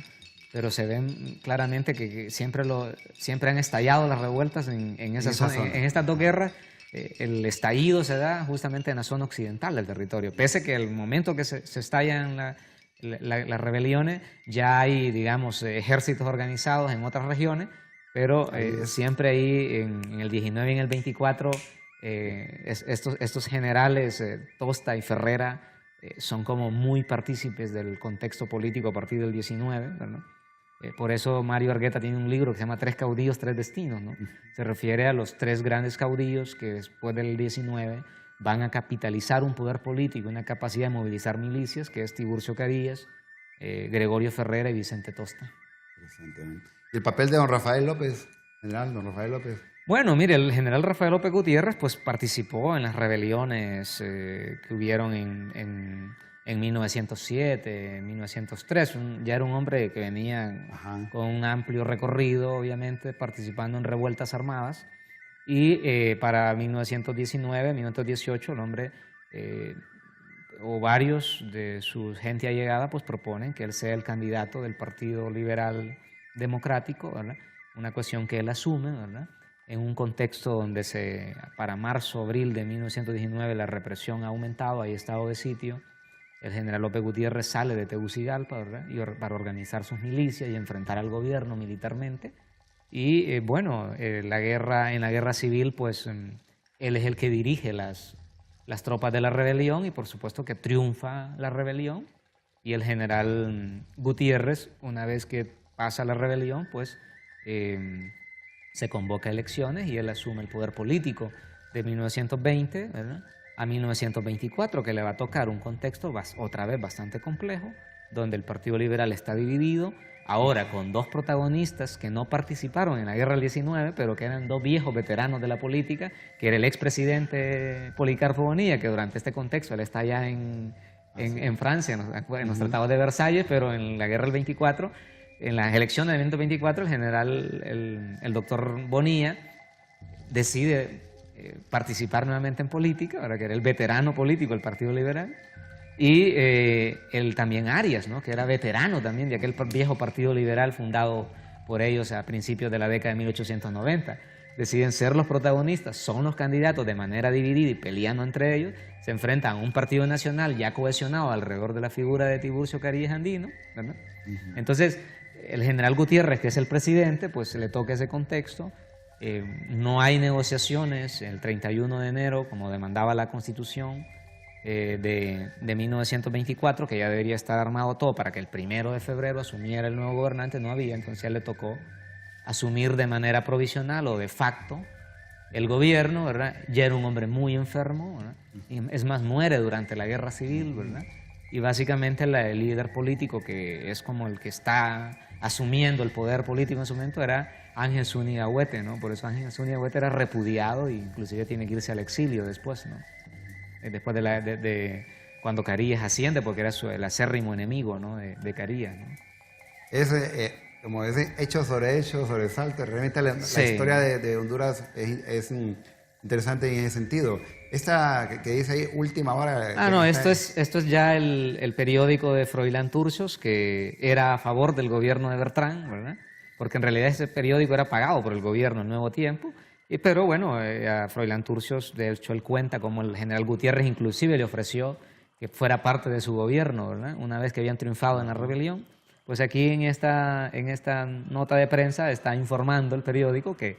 Pero se ven claramente que siempre han estallado las revueltas en esa zona. En estas dos guerras. El estallido se da justamente en la zona occidental del territorio. Pese que el momento que se estallan las rebeliones, ya hay, digamos, ejércitos organizados en otras regiones, pero siempre ahí en el 19 y en el 24, estos generales, Tosta y Ferrera, son como muy partícipes del contexto político a partir del 19, ¿verdad? Por eso Mario Argueta tiene un libro que se llama Tres caudillos, tres destinos, ¿no? Se refiere a los tres grandes caudillos que después del 19 van a capitalizar un poder político, una capacidad de movilizar milicias, que es Tiburcio Carías, Gregorio Ferrera y Vicente Tosta. ¿Y el papel de don Rafael López, general, don Rafael López? Bueno, mire, el general Rafael López Gutiérrez pues participó en las rebeliones que hubieron en 1907, en 1903. Ya era un hombre que venía con un amplio recorrido, obviamente, participando en revueltas armadas. Y para 1919, 1918, el hombre o varios de su gente allegada pues proponen que él sea el candidato del Partido Liberal Democrático, ¿verdad? Una cuestión que él asume, ¿verdad? En un contexto donde para marzo, abril de 1919 la represión ha aumentado, hay estado de sitio. El general López Gutiérrez sale de Tegucigalpa, ¿verdad? Para organizar sus milicias y enfrentar al gobierno militarmente. Y bueno, en la guerra civil, pues él es el que dirige las tropas de la rebelión y por supuesto que triunfa la rebelión. Y el general Gutiérrez, una vez que pasa la rebelión, pues se convoca a elecciones y él asume el poder político de 1920, ¿verdad? A 1924, que le va a tocar un contexto otra vez bastante complejo, donde el Partido Liberal está dividido, ahora con dos protagonistas que no participaron en la guerra del 19, pero que eran dos viejos veteranos de la política, que era el expresidente Policarpo Bonilla, que durante este contexto él está allá en Francia, en los tratados de Versalles, pero en la guerra del 24, en las elecciones del 1924, el doctor Bonilla decide participar nuevamente en política, ahora que era el veterano político del Partido Liberal, y también Arias, ¿no? Que era veterano también de aquel viejo Partido Liberal fundado por ellos a principios de la década de 1890. Deciden ser los protagonistas, son los candidatos de manera dividida y peleando entre ellos, se enfrentan a un partido nacional ya cohesionado alrededor de la figura de Tiburcio Carías Andino, ¿verdad? Entonces, el general Gutiérrez, que es el presidente, pues le toca ese contexto. No hay negociaciones el 31 de enero, como demandaba la Constitución de 1924, que ya debería estar armado todo para que el 1 de febrero asumiera el nuevo gobernante. No había, entonces a él le tocó asumir de manera provisional o de facto el gobierno, ¿verdad? Ya era un hombre muy enfermo, ¿verdad? Es más, muere durante la guerra civil, ¿verdad? Y básicamente el líder político, que es como el que está asumiendo el poder político en su momento, era Ángel Zúñiga Huete, ¿no? Por eso Ángel Zúñiga Huete era repudiado e inclusive tiene que irse al exilio después, ¿no? Después de cuando Carías asciende, porque era el acérrimo enemigo, ¿no? de Carías, ¿no? Como ese hecho sobre salto, realmente la historia de Honduras es interesante en ese sentido. Esta que dice ahí, última hora... no, esto es ya el periódico de Froilán Turcios, que era a favor del gobierno de Bertrán, ¿verdad? Porque en realidad ese periódico era pagado por el gobierno, El Nuevo Tiempo, pero bueno, a Froilán Turcios, de hecho, él cuenta como el general Gutiérrez inclusive le ofreció que fuera parte de su gobierno, ¿verdad? Una vez que habían triunfado en la rebelión. Pues aquí en esta nota de prensa está informando el periódico que,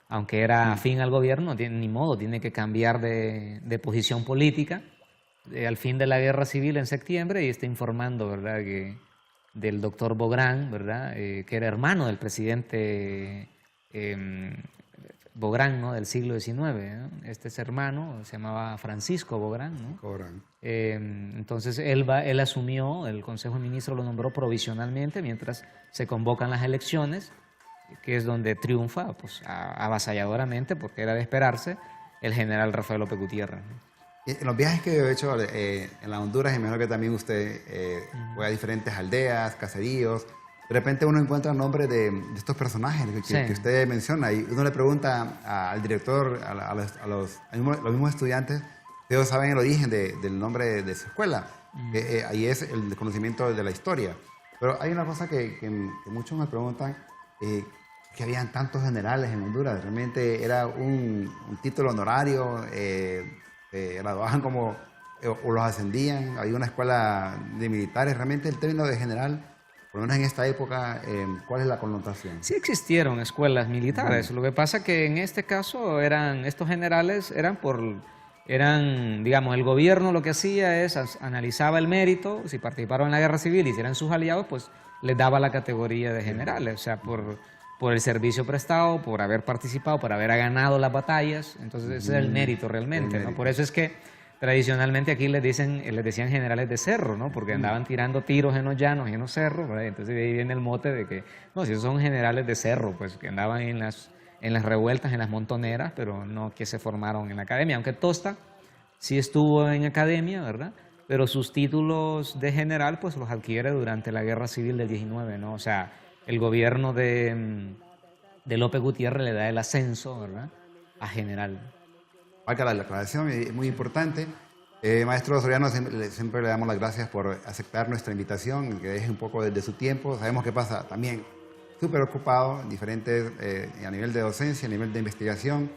aunque era afín al gobierno, ni modo, tiene que cambiar de posición política al fin de la guerra civil en septiembre, y está informando, ¿verdad?, que del doctor Bográn, ¿verdad?, que era hermano del presidente Bográn, ¿no?, del siglo XIX, ¿no? Este es hermano, se llamaba Francisco Bográn, ¿no? Bográn. Entonces él asumió, el Consejo de Ministros lo nombró provisionalmente mientras se convocan las elecciones, que es donde triunfa, pues, avasalladoramente, porque era de esperarse, el general Rafael López Gutiérrez, ¿no? En los viajes que he hecho en la Honduras, y me imagino que también usted fue a diferentes aldeas, caseríos, de repente uno encuentra el nombre de estos personajes que usted menciona, y uno le pregunta al director, a los mismos estudiantes, ellos saben el origen del nombre de su escuela. Ahí es el conocimiento de la historia. Pero hay una cosa que muchos me preguntan, que habían tantos generales en Honduras. Realmente era un título honorario, graduaban como, o los ascendían. Había una escuela de militares. Realmente el término de general, por lo menos en esta época, ¿cuál es la connotación? Sí existieron escuelas militares. Lo que pasa que en este caso estos generales eran, digamos, el gobierno lo que hacía es analizaba el mérito, si participaron en la guerra civil y si eran sus aliados, pues les daba la categoría de generales, o sea, por el servicio prestado, por haber participado, por haber ganado las batallas. Entonces ese es el mérito realmente, ¿no? Por eso es que tradicionalmente aquí les decían generales de cerro, ¿no? Porque andaban tirando tiros en los llanos y en los cerros, ¿verdad? Entonces de ahí viene el mote de que, no, si esos son generales de cerro, pues que andaban en las revueltas, en las montoneras, pero no que se formaron en la academia. Aunque Tosta sí estuvo en academia, ¿verdad? Pero sus títulos de general pues los adquiere durante la Guerra Civil del 19, ¿no? O sea, el gobierno de López Gutiérrez le da el ascenso, ¿verdad?, a general. Valga la aclaración, es muy importante. Maestro Soriano, siempre le damos las gracias por aceptar nuestra invitación, que deje un poco de su tiempo. Sabemos que pasa también súper ocupado, diferentes, a nivel de docencia, a nivel de investigación,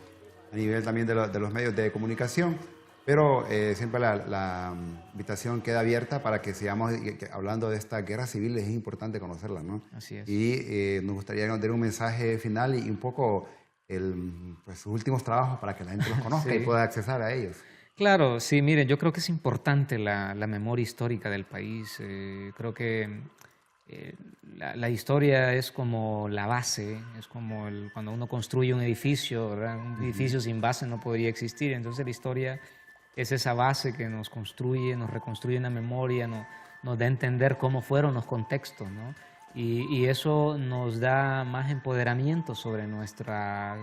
a nivel también de los medios de comunicación, pero siempre la invitación queda abierta para que sigamos hablando de esta guerra civil. Es importante conocerla, ¿no? Así es. Y nos gustaría dar un mensaje final y un poco pues, sus últimos trabajos para que la gente los conozca y pueda acceder a ellos. Claro, sí, miren, yo creo que es importante la memoria histórica del país. Creo que la historia es como la base, es como cuando uno construye un edificio, ¿verdad? Un edificio sin base no podría existir. Entonces la historia es esa base que nos construye, nos reconstruye una memoria, nos da a entender cómo fueron los contextos, ¿no? Y eso nos da más empoderamiento sobre nuestra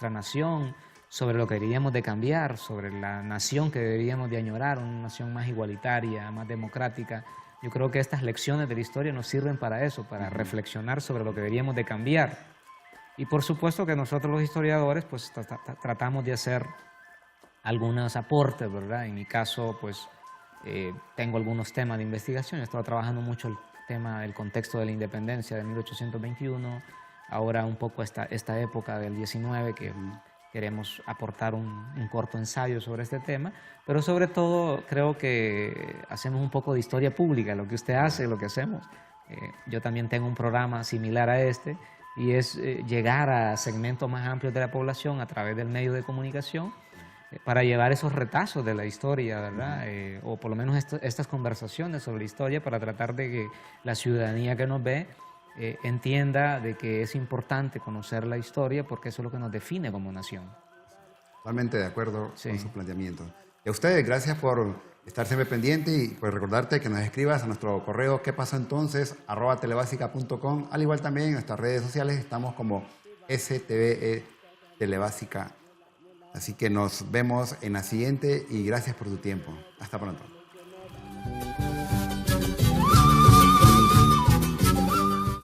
nación, sobre lo que deberíamos de cambiar, sobre la nación que deberíamos de añorar, una nación más igualitaria, más democrática. Yo creo que estas lecciones de la historia nos sirven para eso, para reflexionar sobre lo que deberíamos de cambiar. Y por supuesto que nosotros los historiadores pues tratamos de hacer algunos aportes, ¿verdad? En mi caso, pues tengo algunos temas de investigación. He estado trabajando mucho el tema del contexto de la independencia de 1821, ahora un poco esta época del 19, que queremos aportar un corto ensayo sobre este tema, pero sobre todo creo que hacemos un poco de historia pública, lo que usted hace, lo que hacemos. Yo también tengo un programa similar a este, y es llegar a segmentos más amplios de la población a través del medio de comunicación, para llevar esos retazos de la historia, ¿verdad? O por lo menos estas conversaciones sobre la historia, para tratar de que la ciudadanía que nos ve entienda de que es importante conocer la historia, porque eso es lo que nos define como nación. Totalmente de acuerdo con su planteamiento. Y a ustedes, gracias por estar siempre pendiente, y por recordarte que nos escribas a nuestro correo quepasoentonces@telebasica.com. Al igual también en nuestras redes sociales estamos como STVE Telebásica. Así que nos vemos en la siguiente y gracias por tu tiempo. Hasta pronto.